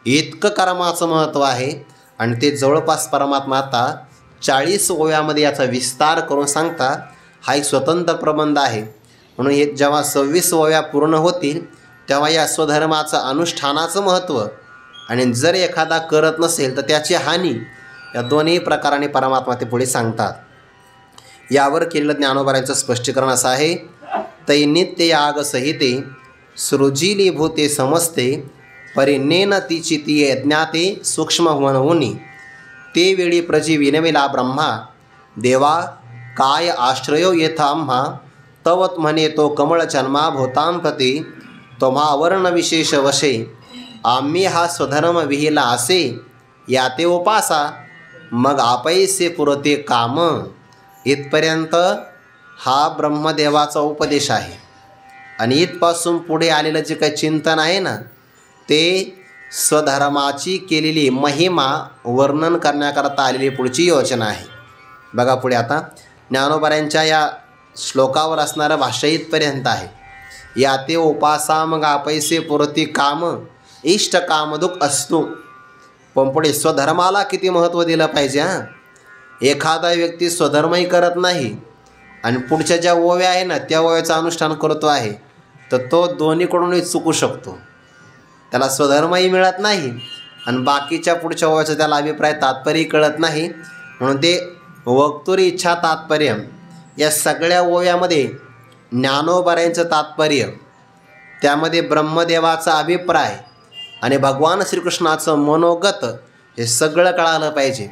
इतकं कर्माचं महत्त्व आहे. आणि ते जवळपास परमात्मा आता 40 ओव्यामध्ये याचा विस्तार करून सांगता. हा एक स्वतंत्र प्रबंध आहे. म्हणून हे जेव्हा 26 ओव्या पूर्ण होतील तेव्हा या स्वधर्माचं अनुष्ठानाचं महत्त्व आणि जर एखादा करत नसेल तर त्याची हानी, या दोन्ही प्रकाराने परमात्मा ते पुढे सांगतात. यावर केलेलं ज्ञानोबारांचं स्पष्टीकरण असं आहे. तै नित्य याग सहिते सृजिली भूते समजते परिनेन तिची ती यज्ञाते सूक्ष्म होऊनी ते वेळी प्रजी विनविला ब्रह्मा देवा काय आश्रयो येथा आम्हा तवत म्हणे तो कमळ जन्मा भूतां प्रती तुम्हा वर्ण विशेष वशे आम्ही हा स्वधर्म विहिला असे याते उपासा मग आपैसे पुरते काम. इथपर्यंत हा ब्रह्मदेवाचा उपदेश आहे. आणि इथपासून पुढे आलेलं जे काही चिंतन आहे ना, ते स्वधर्माची केलेली महिमा वर्णन करण्याकरता आलेली पुढची योजना आहे. बघा पुढे आता ज्ञानोबारांच्या या श्लोकावर असणारं भाष्य इथपर्यंत आहे. याते उपासा मग आपैसे पुरती काम इष्ट कामदुख असतो. पण पुढे स्वधर्माला किती महत्त्व दिलं पाहिजे. एखादा व्यक्ती स्वधर्मही करत नाही आणि पुढच्या ज्या ओव्या आहे ना त्या ओव्याचं अनुष्ठान करतो आहे, तर तो दोन्हीकडूनही चुकू शकतो. त्याला स्वधर्मही मिळत नाही आणि बाकीच्या पुढच्या ओव्याचा त्याला अभिप्राय तात्पर्यही कळत नाही. म्हणून ते वक्तुरी इच्छा तात्पर्य या सगळ्या ओव्यामध्ये ज्ञानोबारांचं तात्पर्य, त्यामध्ये ब्रह्मदेवाचा अभिप्राय आणि भगवान श्रीकृष्णाचं मनोगत हे सगळं कळालं पाहिजे.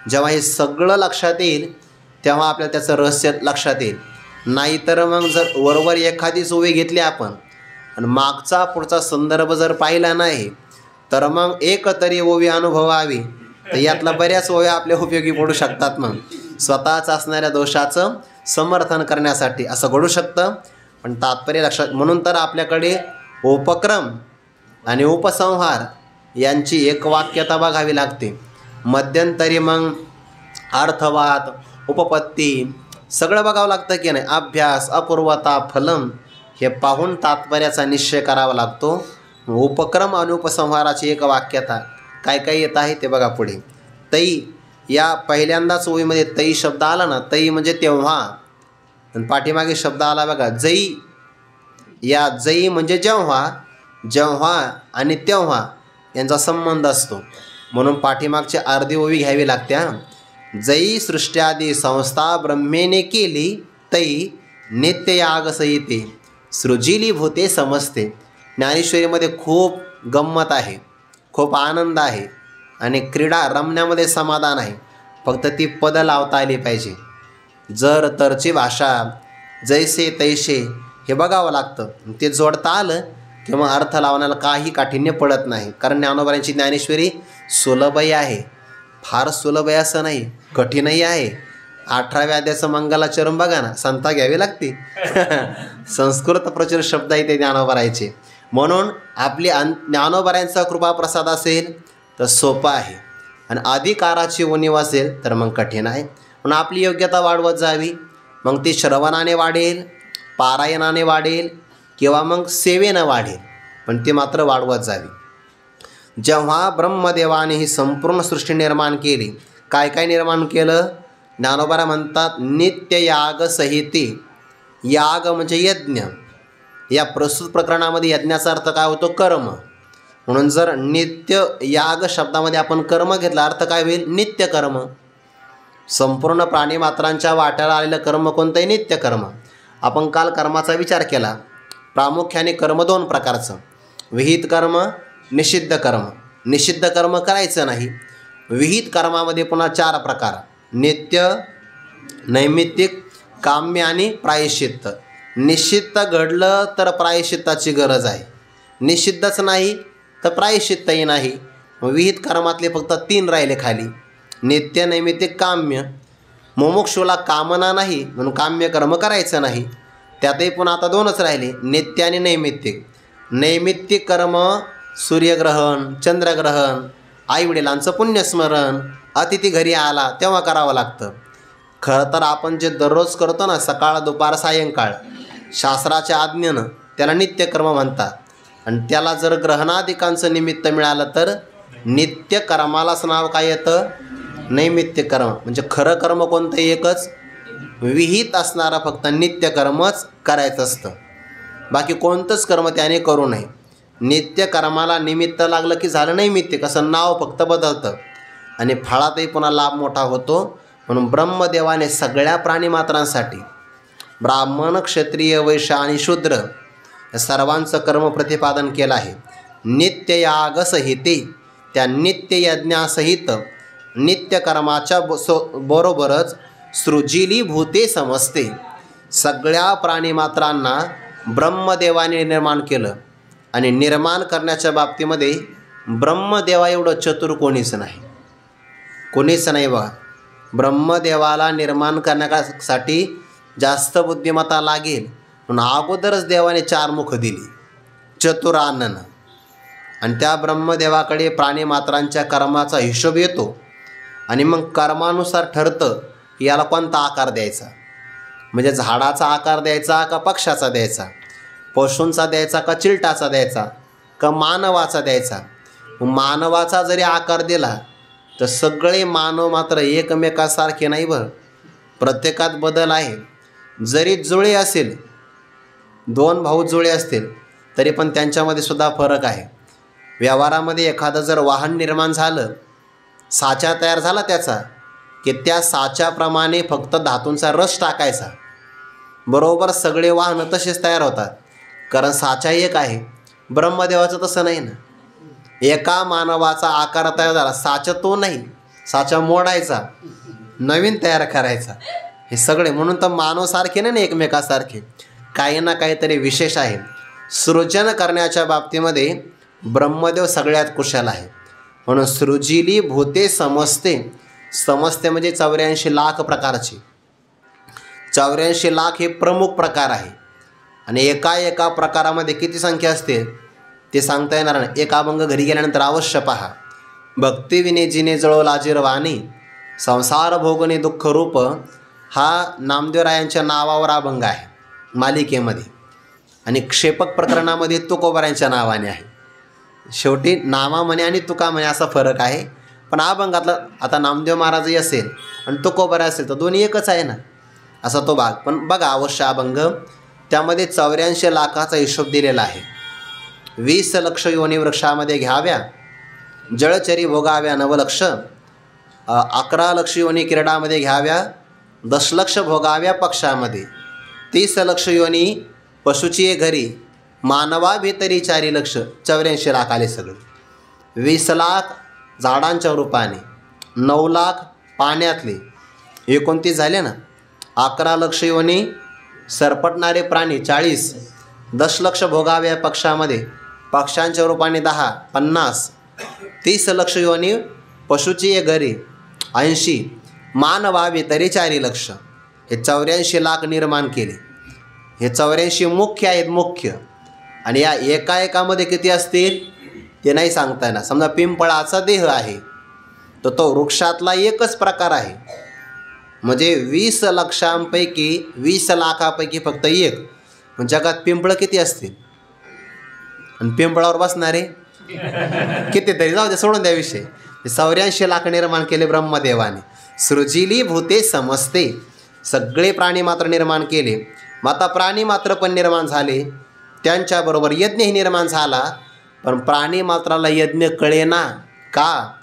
जेव्हा हे सगळं लक्षात येईल तेव्हा आपल्याला त्याचं रहस्य लक्षात येईल. नाहीतर मग जर वरवर एखादीच ओवी घेतली आपण आणि मागचा पुढचा संदर्भ जर पाहिला नाही तर मग एक तरी ओवी अनुभवावी, तर यातला बऱ्याच ओव्या आपल्या उपयोगी पडू शकतात. मग स्वतःच असणाऱ्या दोषाचं समर्थन करण्यासाठी असं घडू शकतं. पण तात्पर्य लक्षात, म्हणून तर आपल्याकडे उपक्रम आणि उपसंहार यांची एकवाक्यता बघावी लागते. मध्यंतरी मग अर्थवाद, उपपत्ती सगळं बघावं लागतं की नाही. अभ्यास, अपूर्वता, फलम हे पाहून तात्पर्याचा निश्चय करावा लागतो. उपक्रम आणि उपसंहाराची एकवाक्यता काय काय येत आहे ते बघा पुढे. तै या पहिल्यांदाच ओवीमध्ये तै शब्द आला ना, तै म्हणजे तेव्हा, आणि पाठीमागे शब्द आला बघा जै. या जै म्हणजे जेव्हा, जेव्हा आणि तेव्हा यांचा संबंध असतो. म्हणून पाठीमागची अर्धी ओवी घ्यावी लागते. जै सृष्ट्यादी संस्था ब्रह्मेने केली तै नित्य याग सहिते सृजिली भूते समजते. ज्ञानेश्वरीमध्ये खूप गंमत आहे, खूप आनंद आहे आणि क्रीडा रमण्यामध्ये समाधान आहे. फक्त ती पदं लावता आली पाहिजे. जर तरची भाषा, जैसे तैसे हे बघावं लागतं. ते जोडता आलं किंवा अर्थ लावण्याला काही काठिण्य पडत नाही. कारण ज्ञानोबारांची ज्ञानेश्वरी सुलभही आहे, फार सुलभ आहे असं नाही, कठीणही आहे. 18व्या अध्यायाचं मंगलाचरण बघा ना, संता घ्यावी लागते. संस्कृत प्रचुर शब्द आहे ते ज्ञानोबारांचे. म्हणून आपली ज्ञानोबारांचा कृपाप्रसाद असेल तर सोपं आहे आणि अधिकाराची उणीव असेल तर मग कठीण आहे. म्हणून आपली योग्यता वाढवत जावी. मग ती श्रवणाने वाढेल, पारायणाने वाढेल किंवा मग सेवेनं वाढेल, पण ती मात्र वाढवत जावी. जेव्हा ब्रह्मदेवाने ही संपूर्ण सृष्टी निर्माण केली, काय काय निर्माण केलं? ज्ञानोबारा म्हणतात नित्य याग सहिते. याग म्हणजे यज्ञ. या प्रस्तुत प्रकरणामध्ये यज्ञाचा अर्थ काय होतो? कर्म. म्हणून जर नित्य याग शब्दामध्ये आपण कर्म घेतला, अर्थ काय होईल? नित्य कर्म. संपूर्ण प्राणीमात्रांच्या वाट्याला आलेलं कर्म कोणतंही नित्य कर्म. आपण काल कर्माचा विचार केला. प्रामुख्याने कर्म दोन प्रकारचं, विहित कर्म, निषिद्ध कर्म. निषिद्ध कर्म करायचं नाही. विहित कर्मामध्ये पुन्हा 4 प्रकार, नित्य, नैमित्तिक, काम्य आणि प्रायश्चित्त. निश्चित्त घडलं तर प्रायश्चित्ताची गरज आहे, निषिद्धच नाही तर प्रायश्चित्तही नाही. विहित कर्मातले फक्त 3 राहिले खाली, नित्य, नैमित्तिक, काम्य. मुमुक्षुला कामना नाही म्हणून काम्य कर्म करायचं नाही. त्यातही पुन्हा आता 2च राहिले, नित्य आणि नैमित्तिक. नैमित्तिक कर्म सूर्यग्रहण, चंद्रग्रहण, आईवडिलांचं पुण्यस्मरण, अतिथी घरी आला तेव्हा करावं लागतं. खरं तर आपण जे दररोज करतो ना, सकाळ, दुपार, सायंकाळ, शास्त्राच्या आज्ञेनं त्याला नित्यकर्म म्हणतात. आणि त्याला जर ग्रहणादिकांचं निमित्त मिळालं तर नित्य कर्मालाच नाव काय येतं? नैमित्य कर्म. म्हणजे खरं कर्म कोणतं? एकच, विहित असणारा फक्त नित्यकर्मच करायचं असतं. बाकी कोणतंच कर्म त्याने करू नये. नित्य कर्माला निमित्त लागलं की झालं नाही निमित्त, कसं नाव फक्त बदलतं आणि फळातही पुन्हा लाभ मोठा होतो. म्हणून ब्रह्मदेवाने सगळ्या प्राणीमात्रांसाठी ब्राह्मण, क्षत्रिय, वैश्य आणि शूद्र या सर्वांचं कर्म प्रतिपादन केलं आहे. नित्ययागसहिते, त्या नित्ययज्ञासहित नित्यकर्माच्या बरोबरच सृजिलीभूते समजते. सगळ्या प्राणीमात्रांना ब्रह्मदेवाने निर्माण केलं आणि निर्माण करण्याच्या बाबतीमध्ये ब्रह्मदेवा एवढं चतुर कोणीच नाही, कोणीच नाही बघा. ब्रह्मदेवाला निर्माण करण्यासाठी जास्त बुद्धिमत्ता लागेल म्हणून अगोदरच देवाने 4 मुख दिली चतुरानन. आणि त्या ब्रह्मदेवाकडे प्राणीमात्रांच्या कर्माचा हिशोब येतो आणि मग कर्मानुसार ठरतं की याला कोणता आकार द्यायचा. म्हणजे झाडाचा आकार द्यायचा का पक्षाचा द्यायचा, पशूंचा द्यायचा का चिलटाचा द्यायचा का मानवाचा द्यायचा. मानवाचा जरी आकार दिला तर सगळे मानव मात्र एकमेकासारखे नाही बरं, प्रत्येकात बदल आहे. जरी जुळे असेल, 2 भाऊ जुळे असतील तरी पण त्यांच्यामध्ये सुद्धा फरक आहे. व्यवहारामध्ये एखादं जर वाहन निर्माण झालं, साचा तयार झाला त्याचा, की त्या साच्याप्रमाणे फक्त धातूंचा रस टाकायचा, बरोबर सगळे वाहनं तसेच तयार होतात, कारण साचा एक आहे. ब्रह्मदेवाचं तसं नाही ना. एका मानवाचा आकार तयार झाला, साचा तो नाही, साचा मोडायचा, नवीन तयार करायचा, हे सगळे. म्हणून तर मानवसारखे नाही एकमेकासारखे, काही ना काहीतरी विशेष आहे. सृजन करण्याच्या बाबतीमध्ये ब्रह्मदेव सगळ्यात कुशल आहे. म्हणून सृजिली भूते समजते. समजते म्हणजे 84 लाख प्रकारचे. 84 लाख हे प्रमुख प्रकार आहे आणि एका प्रकारामध्ये किती संख्या असते ते सांगता येणार नाही. एक अभंग घरी गेल्यानंतर अवश्य पहा. भक्तिविने जिने जळो लाजीरवाणी, संसार भोगणे दुःख रूप, हा नामदेवरायांच्या नावावर अभंग आहे मालिकेमध्ये. आणि क्षेपक प्रकरणामध्ये तुकोबारायांच्या नावाने आहे. शेवटी नामा म्हणे आणि तुका म्हणे असा फरक आहे. पण अभंगातला आता नामदेव महाराजही असेल आणि तुकोबारा असेल तर दोन्ही एकच आहे ना, असा तो भाग. पण बघा अवश्य अभंग, त्यामध्ये 84 लाखाचा हिशोब दिलेला आहे. 20 लक्ष योनी वृक्षामध्ये घ्याव्या, जळचरी भोगाव्या 9 लक्ष, 11 लक्ष योनी क्रीडामध्ये घ्याव्या, 10 लक्ष भोगाव्या पक्षामध्ये, 30 लक्ष योनी पशुची घरी, मानवा भीतरी 4 लक्ष. 84 लाख आले सगळे. 20 लाख झाडांच्या रूपाने, 9 लाख पाण्यातले, 29 झाले ना. 11 लक्ष योनी सरपटणारे प्राणी 40, 10 लक्ष भोगाव्या पक्षामध्ये, पक्षांच्या रूपाने 10, 50, 30 लक्ष योनी पशुची घरी 80, मानवावे तरी 4 लक्ष. हे 84 लाख निर्माण केले. हे 84 मुख्य आहेत, मुख्य. आणि या एकामध्ये किती असतील ते नाही सांगता येणार. समजा पिंपळाचा देह आहे तर तो वृक्षातला एकच प्रकार आहे, म्हणजे 20 लक्षांपैकी 20 लाखापैकी फक्त एक. म्हणजे जगात पिंपळं किती असतील आणि पिंपळावर बसणारे कितीतरी. जाऊ दे, सोडून द्या विषय. 84 लाख निर्माण केले ब्रह्मदेवाने. सृजिली भूते समजते. सगळे प्राणी मात्र निर्माण केले. मग आता प्राणी मात्र पण निर्माण झाले, त्यांच्याबरोबर यज्ञही निर्माण झाला. पण प्राणी मात्राला यज्ञ कळेना का,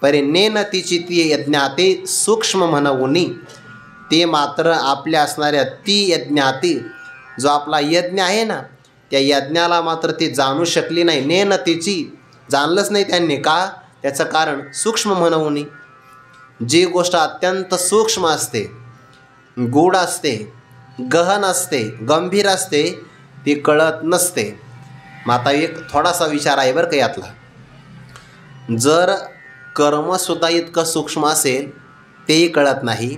परे नेन तिची ती यज्ञाते सूक्ष्म म्हणवुनी. ते मात्र आपल्या असणाऱ्या ती यज्ञाती, जो आपला यज्ञ आहे ना, त्या यज्ञाला मात्र ती जाणू शकली नाही. नेन तिची, जाणलंच नाही त्यांनी. का? त्याचं कारण सूक्ष्म म्हणवुनी. जी गोष्ट अत्यंत सूक्ष्म असते, गूढ असते, गहन असते, गंभीर असते, ती कळत नसते. मग आता एक थोडासा विचार आहे बरं का यातला. जर कर्मसुद्धा इतकं सूक्ष्म असेल तेही कळत नाही,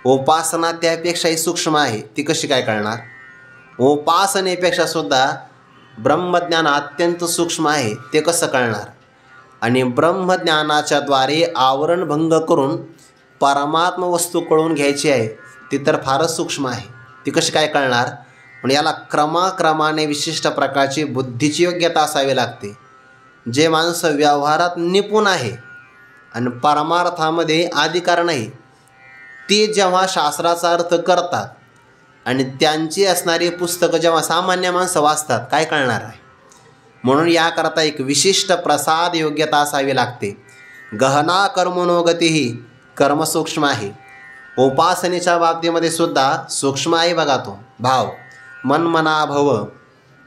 उपासना त्यापेक्षाही सूक्ष्म आहे, ती कशी काय कळणार? उपासनेपेक्षा सुद्धा ब्रह्मज्ञान अत्यंत सूक्ष्म आहे, ते कसं कळणार? आणि ब्रह्मज्ञानाच्या द्वारे आवरणभंग करून परमात्म वस्तू कळून घ्यायची आहे, ती तर फारच सूक्ष्म आहे, ती कशी काय कळणार? पण याला क्रमाक्रमाने विशिष्ट प्रकारची बुद्धीची योग्यता असावी लागते. जे माणसं व्यवहारात निपुण आहे आणि परमार्थामध्ये अधिकार नाही, ते जेव्हा शास्त्राचा अर्थ करतात आणि त्यांची असणारी पुस्तकं जेव्हा सामान्य माणसं वाचतात काय कळणार आहे. म्हणून याकरता एक विशिष्ट प्रसाद योग्यता असावी लागते. गहना कर्मणोगती ही कर्म सूक्ष्म आहे. उपासनेच्या बाबतीमध्ये सुद्धा सूक्ष्म आहे बघा तो भाव. मनमना भव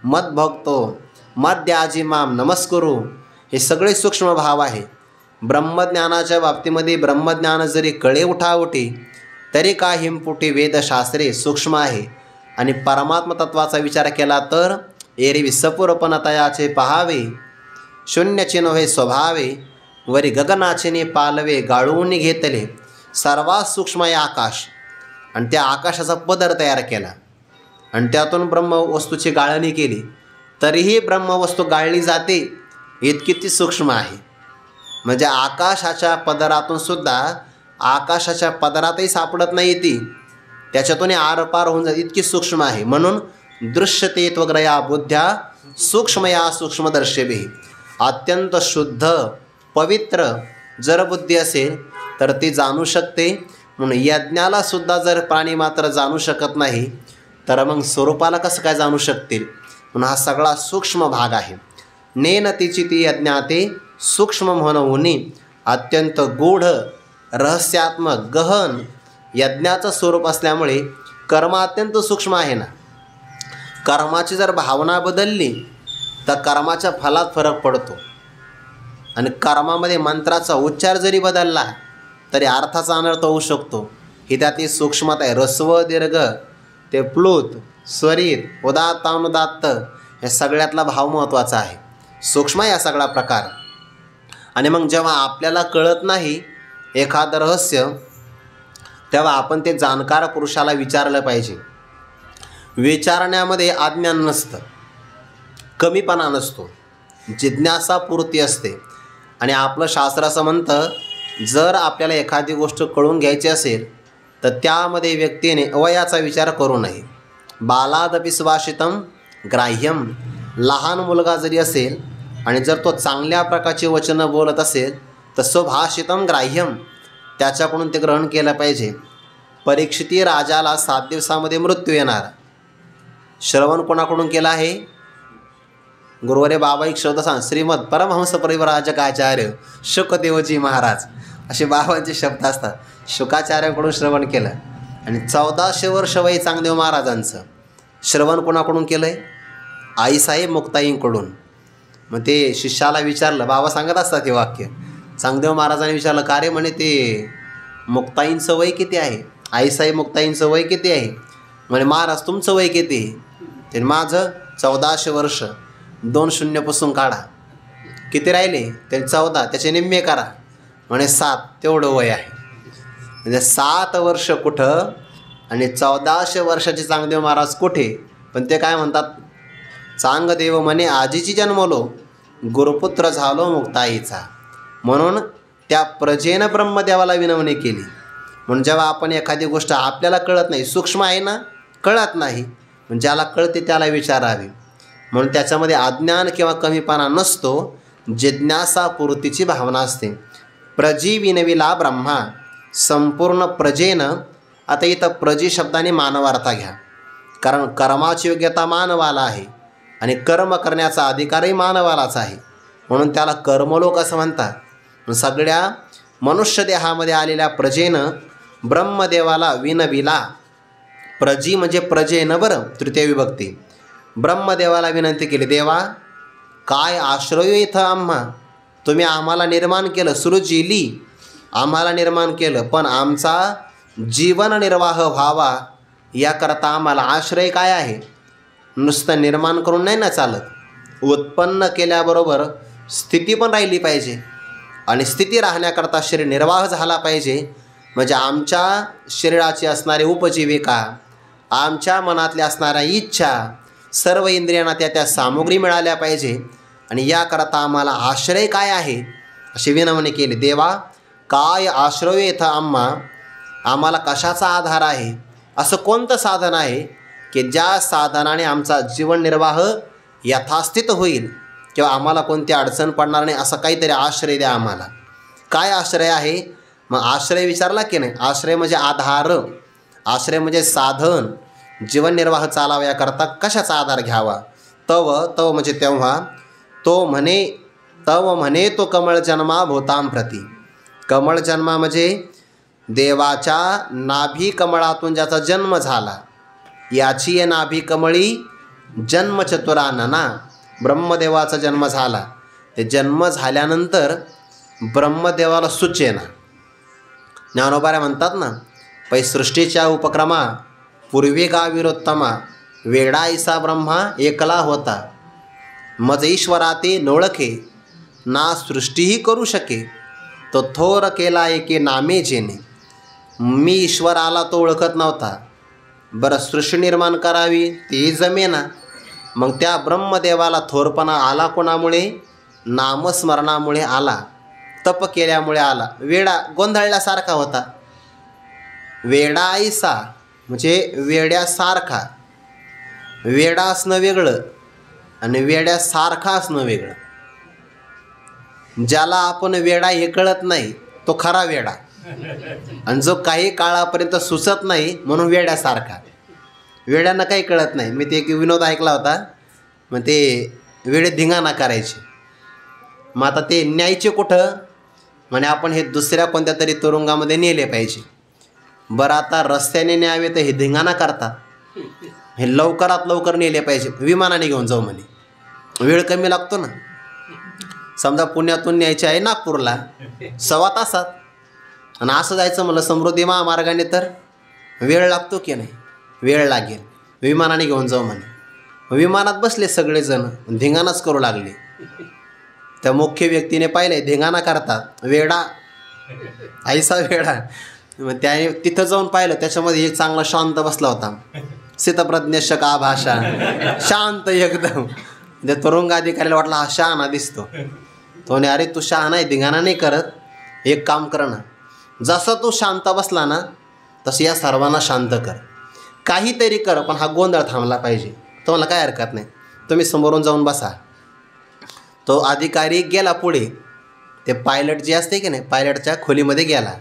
मद्भक्तो मद्याजी माम नमस्कुरू, हे सगळे सूक्ष्म भाव आहे. ब्रह्मज्ञानाच्या बाबतीमध्ये ब्रह्मज्ञान जरी कळे उठाउठी तरी का हिमपुटी वेदशास्त्रे सूक्ष्म आहे. आणि परमात्म तत्वाचा विचार केला तर एरवी सपूर्पणतयाचे पहावे, शून्य चिन्हे स्वभावे, वरी गगनाचिने पालवे गाळून घेतले. सर्वात सूक्ष्म आहे आकाश, आणि त्या आकाशाचा पदर तयार केला आणि त्यातून ब्रह्मवस्तूची गाळणी केली तरीही ब्रह्मवस्तू गाळली जाते, इतकी ती सूक्ष्म आहे. म्हणजे आकाशाच्या पदरातून सुद्धा आकाशाच्या पदरातही सापडत नाही ती, त्याच्यातून आरपार होऊन जाते, इतकी सूक्ष्म आहे. म्हणून दृश्यते त्वग्रया बुद्ध्या सूक्ष्मया सूक्ष्मदर्शिभिः. अत्यंत शुद्ध पवित्र जर बुद्धी असेल तर ती जाणू शकते. म्हणून यज्ञाला सुद्धा जर प्राणी मात्र जाणू शकत नाही तर मग स्वरूपाला कसं काय जाणू शकतील. म्हणून हा सगळा सूक्ष्म भाग आहे. नेनतीची ती यज्ञाते सूक्ष्म म्हणून अत्यंत गूढ रहस्यात्मक गहन यज्ञाचं स्वरूप असल्यामुळे कर्म अत्यंत सूक्ष्म आहे ना. कर्माची जर भावना बदलली तर कर्माच्या फलात फरक पडतो. आणि कर्मामध्ये मंत्राचा उच्चार जरी बदलला तरी अर्थाचा अनर्थ होऊ शकतो. ही त्यातली सूक्ष्मता आहे. ऱ्हस्व दीर्घ ते प्लुत स्वरित उदात्त अनुदात्त हे सगळ्यातला भाव महत्त्वाचा आहे. सूक्ष्म आहे हा सगळा प्रकार. आणि मग जेव्हा आपल्याला कळत नाही एखादं रहस्य तेव्हा आपण ते जाणकार पुरुषाला विचारलं पाहिजे. विचारण्यामध्ये अज्ञान नसतं, कमीपणा नसतो, जिज्ञासापूर्ती असते. आणि आपलं शास्त्र असं म्हणतं जर आपल्याला एखादी गोष्ट कळून घ्यायची असेल तर त्यामध्ये व्यक्तीने अवयाचा विचार करू नये. बालादपि सुभाषितम ग्राह्यम. लहान मुलगा जरी असेल आणि जर तो चांगल्या प्रकारची वचनं बोलत असेल तर सुभाषितम ग्राह्यम, त्याच्याकडून ते ग्रहण केलं पाहिजे. परीक्षिती राजाला 7 दिवसामध्ये मृत्यू येणार. श्रवण कोणाकडून केलं आहे? गुरुवारे बाबा एक शब्द सांग, श्रीमद परमहंस परिव्राजकाचार्य शुकदेवजी महाराज, असे बाबांचे शब्द असतात. शुकाचार्याकडून श्रवण केलं. आणि 1400 वर्ष वय चांगदेव महाराजांचं श्रवण कोणाकडून केलं आहे? आईसाहेब मुक्ताईंकडून. मग ते शिष्याला विचारलं, बाबा सांगत असतात हे वाक्य. चांगदेव महाराजांनी विचारलं, का रे म्हणे ते मुक्ताईंचं वय किती आहे? आईसाहेब मुक्ताईंचं वय किती आहे? म्हणे महाराज तुमचं वय किती? ते माझं 1400 वर्ष. 2 शून्य पुसून काढा, किती राहिले? ते 14, त्याचे निम्मे करा. म्हणे 7, तेवढं वय आहे. म्हणजे 7 वर्ष कुठं आणि 1400 वर्षाचे चांगदेव महाराज कुठे? पण ते काय म्हणतात, चांगदेव म्हणे आजीची जन्मलो, गुरुपुत्र झालो मुक्ताईचा. म्हणून त्या प्रजेनं ब्रह्मदेवाला विनवणी केली. म्हणून जेव्हा आपण एखादी गोष्ट आपल्याला कळत नाही, सूक्ष्म आहे ना, कळत नाही, म्हणजे ज्याला कळते त्याला विचारावे. म्हणून त्याच्यामध्ये अज्ञान किंवा कमीपणा नसतो, जिज्ञासापूर्तीची भावना असते. प्रजी विनविला ब्रह्मा. संपूर्ण प्रजेनं, आता इथं प्रजी शब्दाने मानवार्था घ्या, कारण कर्माची योग्यता मानवाला आहे आणि कर्म करण्याचा अधिकारही मानवालाच आहे. म्हणून त्याला कर्मलोक असं म्हणतात. सगळ्या मनुष्य देहामध्ये आलेल्या प्रजेनं ब्रह्मदेवाला विनविला. प्रजी म्हणजे प्रजेनं, बरं, तृतीय विभक्ती. ब्रह्मदेवाला विनंती केली, देवा काय आश्रय इथं आम्हा, तुम्ही आम्हाला निर्माण केलं, सृजिली आम्हाला निर्माण केलं, पण आमचा जीवन निर्वाह व्हावा याकरता आम्हाला आश्रय काय आहे? नुसतं निर्माण करून नाही ना चालत, उत्पन्न केल्याबरोबर स्थिती पण राहिली पाहिजे. आणि स्थिती राहण्याकरता शरीर निर्वाह झाला पाहिजे. म्हणजे आमच्या शरीराची असणारी उपजीविका, आमच्या मनातल्या असणाऱ्या इच्छा, सर्व इंद्रियांना त्या सामुग्री मिळाल्या पाहिजे. आणि याकरता आम्हाला आश्रय काय आहे अशी विनवणी केली. देवा काय आश्रय येतं आम्हा, आम्हाला कशाचा आधार आहे? असं कोणतं साधन आहे की ज्या साधनाने आमचा जीवननिर्वाह यथास्थित होईल किंवा आम्हाला कोणती अडचण पडणार नाही, असं काहीतरी आश्रय द्या आम्हाला. काय आश्रय आहे? मग आश्रय विचारला की नाही. आश्रय म्हणजे आधार, आश्रय म्हणजे साधन, जीवननिर्वाह चालावा याकरता कशाचा आधार घ्यावा. तव तव म्हणजे तेव्हा, तव म्हणे तो कमळ जन्मा भूतां प्रती. कमळ जन्मा म्हणजे देवाच्या नाभी कमळातून ज्याचा जन्म झाला, याची ये नाभी कमळी जन्मचतुरानना. ब्रह्मदेवाचा जन्म झाला, ते जन्म झाल्यानंतर ब्रह्मदेवाला सुचेना. ज्ञानोबाऱ्या म्हणतात ना, पै सृष्टीच्या उपक्रमा पूर्वी गाविरोत्तमा, वेडा ऐसा ब्रह्मा एकला होता. मज ईश्वराते नोळखे, ना सृष्टीही करू शके. तो थोर केला एके नामे जेने. मी ईश्वराला तो ओळखत नव्हता, बरं सृष्टी निर्माण करावी ती जमेना. मग त्या ब्रह्मदेवाला थोरपणा आला कोणामुळे? नामस्मरणामुळे आला, तप केल्यामुळे आला. वेडा गोंधळल्यासारखा होता. वेडा ऐसा म्हणजे वेड्यासारखा. वेडा असणं वेगळं आणि वेड्यासारखा असणं वेगळं. ज्याला आपण वेडा हे कळत नाही तो खरा वेडा, आणि जो काही काळापर्यंत सुचत नाही म्हणून वेड्यासारखा. वेड्यांना काही कळत नाही. मी ते एक विनोद ऐकला होता, मग ते वेडे धिंगाणा करायचे. मग आता ते न्यायचे कुठं? म्हणे आपण हे दुसऱ्या कोणत्या तरी तुरुंगामध्ये नेले पाहिजे. बरं आता रस्त्याने न्यावे तर हे धिंगाणा करतात. हे लवकरात लवकर नेले पाहिजे, विमानाने घेऊन जाऊ म्हणे. वेळ कमी लागतो ना. समजा पुण्यातून न्यायचे आहे नागपूरला 1.25 तासात, आणि असं जायचं म्हणलं समृद्धी महामार्गाने तर वेळ लागतो की नाही? वेळ लागेल. विमानाने घेऊन जाऊ म्हणे. विमानात बसले सगळेजण, धिंगाणाच करू लागले. त्या मुख्य व्यक्तीने पाहिले धिंगाणा करतात, वेडा ऐसा वेडा. मग त्याने तिथं जाऊन पाहिलं, त्याच्यामध्ये एक चांगला शांत बसला होता. स्थितप्रज्ञ का भाषा, शांत एकदम. त्या तुरुंग अधिकाऱ्याला वाटला हा शहाणा दिसतो. तो म्हणे अरे तू शहाणा आहे, धिंगाणा नाही करत. एक काम कर ना, जसं तू शांत बसला ना तसं या सर्वांना शांत कर, काहीतरी कर, पण हा गोंधळ थांबला पाहिजे. तो मला काय हरकत नाही, तुम्ही समोरून जाऊन बसा. तो अधिकारी गेला पुढे. ते पायलट जे असते की नाही, पायलटच्या खोलीमध्ये गेला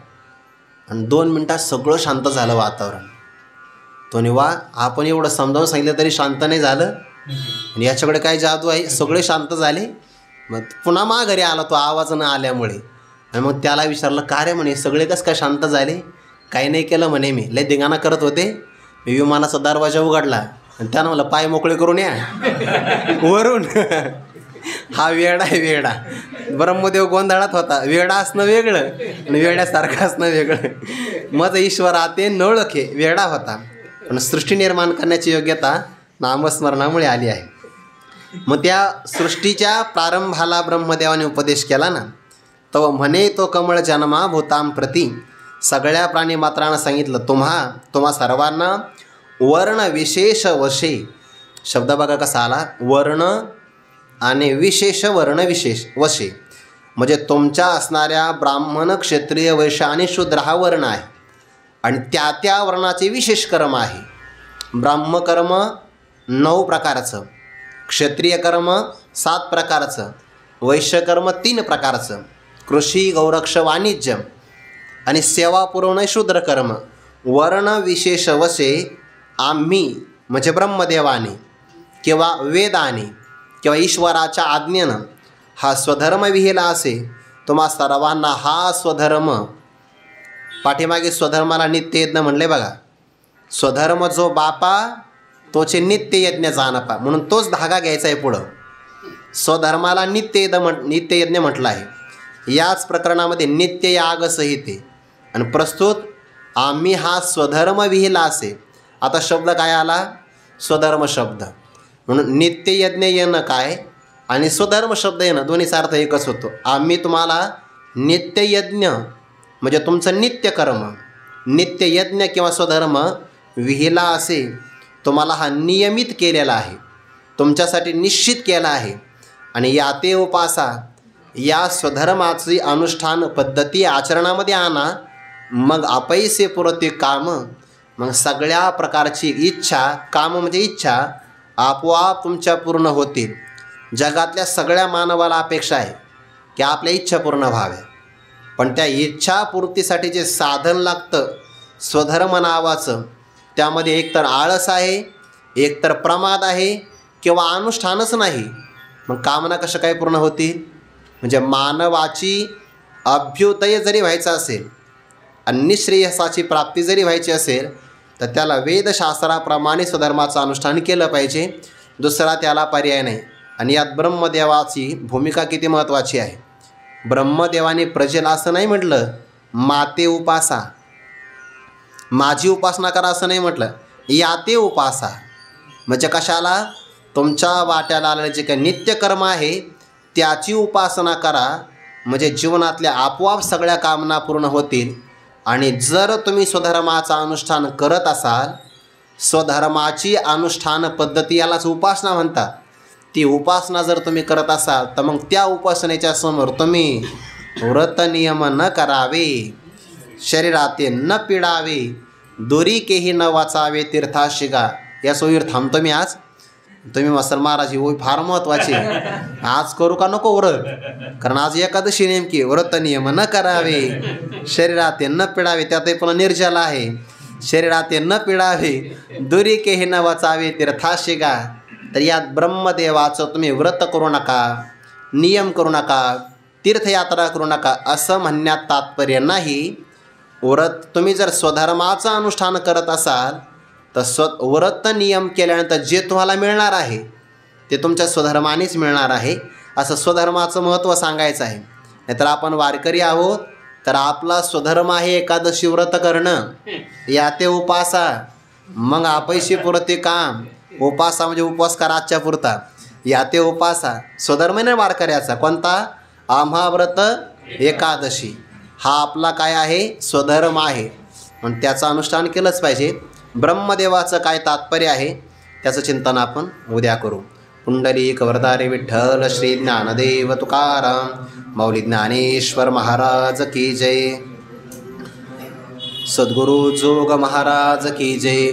आणि 2 मिनटात सगळं शांत झालं वातावरण. तो वा आपण एवढं समजावून सांगितलं तरी शांत नाही झालं, आणि याच्याकडे काय जादू आहे. सगळे शांत झाले. मग पुन्हा माघारी आला तो आवाज न आल्यामुळे. आणि मग त्याला विचारलं का रे म्हणे सगळे कसं काय शांत झाले? काही नाही केलं म्हणे, मी लय धिंगाणा करत होते. विमानाचा दरवाजा उघडला आणि त्यानं मला पाय मोकळे करून या वरून. हा वेडा आहे, वेडा. ब्रह्मदेव गोंधळात होता. वेडा असणं वेगळं आणि वेड्यासारखं असणं वेगळं. मज ईश्वराते नोळखे, वेडा होता. पण सृष्टी निर्माण करण्याची योग्यता नामस्मरणामुळे आली आहे. मग त्या सृष्टीच्या प्रारंभाला ब्रह्मदेवाने उपदेश केला ना, तो म्हणे तो कमळ जन्मा भूतां प्रती. सगळ्या प्राणीमात्रांना सांगितलं तुम्हा सर्वांना वर्ण विशेष वशे. शब्द बघा कसा आला, वर्ण आणि विशेष वर्ण विशेष वशे. म्हणजे तुमच्या असणाऱ्या ब्राह्मण, क्षत्रिय, वैश्य आणि शूद्र हा वर्ण आहे, आणि त्या वर्णाचे विशेष कर्म आहे. ब्राह्मकर्म 9 प्रकारचं, क्षत्रिय कर्म 7 प्रकारचं, वैश्यकर्म 3 प्रकारचं, कृषी, गौरक्ष, वाणिज्य आणि सेवा पुरवणं शूद्र कर्म. वर्ण विशेष वशे आम्ही म्हणजे ब्रह्मदेवाने किंवा वेदाने किंवा ईश्वराच्या आज्ञेनं हा स्वधर्म विहिला असे. तुम्हा सर्वांना हा स्वधर्म, पाठीमागे स्वधर्माला नित्ययज्ञ म्हणले बघा. स्वधर्म जो बापा तोचे नित्ययज्ञ जानपा, म्हणून तोच धागा घ्यायचा आहे पुढं. स्वधर्माला नित्ययज्ञ म्हटलं आहे. याच प्रकरणामध्ये नित्ययाग संहिते आणि प्रस्तुत आम्ही हा स्वधर्म विहिला असे. आता शब्द काय आला? स्वधर्म शब्द. म्हणून नित्ययज्ञ येणं काय आणि स्वधर्म शब्द येणं दोन्हीचा अर्थ एकच होतो. आम्ही तुम्हाला नित्ययज्ञ म्हणजे तुमचं नित्यकर्म, नित्ययज्ञ किंवा स्वधर्म विहिला असे. तुम्हाला हा नियमित केलेला आहे, तुमच्यासाठी निश्चित केला आहे. आणि याते उपासा, या स्वधर्माची अनुष्ठान पद्धती आचरणामध्ये आणा, मग अपैसे पुरते काम. मग सगळ्या प्रकारची इच्छा, काम म्हणजे इच्छा, आपोआप तुमच्या पूर्ण होतील. जगातल्या सगळ्या मानवाला अपेक्षा आहे की आपल्या इच्छा पूर्ण व्हाव्या, पण त्या इच्छापूर्तीसाठी जे साधन लागतं स्वधर्म नावाचं, त्यामध्ये एकतर आळस आहे, एकतर प्रमाद आहे, किंवा अनुष्ठानच नाही. मग कामना कशा काय पूर्ण होतील? म्हणजे मानवाची अभ्युदय जरी व्हायचा असेल आणि निःश्रेयसाची प्राप्ती जरी व्हायची असेल तर त्याला वेदशास्त्राप्रमाणे स्वधर्माचं अनुष्ठान केलं पाहिजे. दुसरा त्याला पर्याय नाही. आणि यात ब्रह्मदेवाची भूमिका किती महत्त्वाची आहे. ब्रह्मदेवाने प्रजेला असं नाही म्हटलं माते उपासा, माझी उपासना करा असं नाही म्हटलं, याते उपासा. म्हणजे कशाला? तुमच्या वाट्याला आलेलं जे काही नित्यकर्म आहे त्याची उपासना करा, म्हणजे जीवनातल्या आपोआप सगळ्या कामना पूर्ण होतील. आणि जर तुम्ही स्वधर्माचं अनुष्ठान करत असाल, स्वधर्माची अनुष्ठान पद्धती यालाच उपासना म्हणतात, ती उपासना जर तुम्ही करत असाल तर मग त्या उपासनेच्या समोर तुम्ही व्रत नियम न करावे, शरीराते न पिडावे, दुरीकेही न वाचावे तीर्थाशिगा. या सोयीवर थांबतो मी आज. तुम्ही मसल महाराज ही फार महत्त्वाची, आज करू का नको व्रत? कारण आज एकादशी नेमकी. व्रत नियम न करावे, शरीराते न पिडावे, त्यातही पुन्हा निर्जला आहे. शरीराते न पिडावे, दुरीकेही न वाचावे तीर्थाशिगा. तर यात ब्रह्मदेवाचं तुम्ही व्रत करू नका, नियम करू नका, तीर्थयात्रा करू नका असं म्हणण्यात तात्पर्य नाही. व्रत तुम्ही जर स्वधर्माचं अनुष्ठान करत असाल तर व्रत नियम केल्यानंतर जे तुम्हाला मिळणार आहे ते तुमच्या स्वधर्मानेच मिळणार आहे, असं स्वधर्माचं महत्त्व सांगायचं आहे. नाहीतर आपण वारकरी आहोत तर आपला स्वधर्म आहे एकादशी व्रत करणं, याते उपासा, मग अपैशी पुरते काम. उपासा म्हणजे उपवास करा आजच्या पुरता, याते उपासा. स्वधर्म नाही वारकऱ्याचा कोणता? आम्हा व्रत एकादशी हा आपला काय आहे? स्वधर्म आहे. पण त्याचं अनुष्ठान केलंच पाहिजे. ब्रह्मदेवाचं काय तात्पर्य आहे त्याचं चिंतन आपण उद्या करू. पुंडलिक वरदारे विठ्ठल श्री ज्ञानदेव तुकाराम मौली ज्ञानेश्वर महाराज की जय. सद्गुरु जोग महाराज की जय.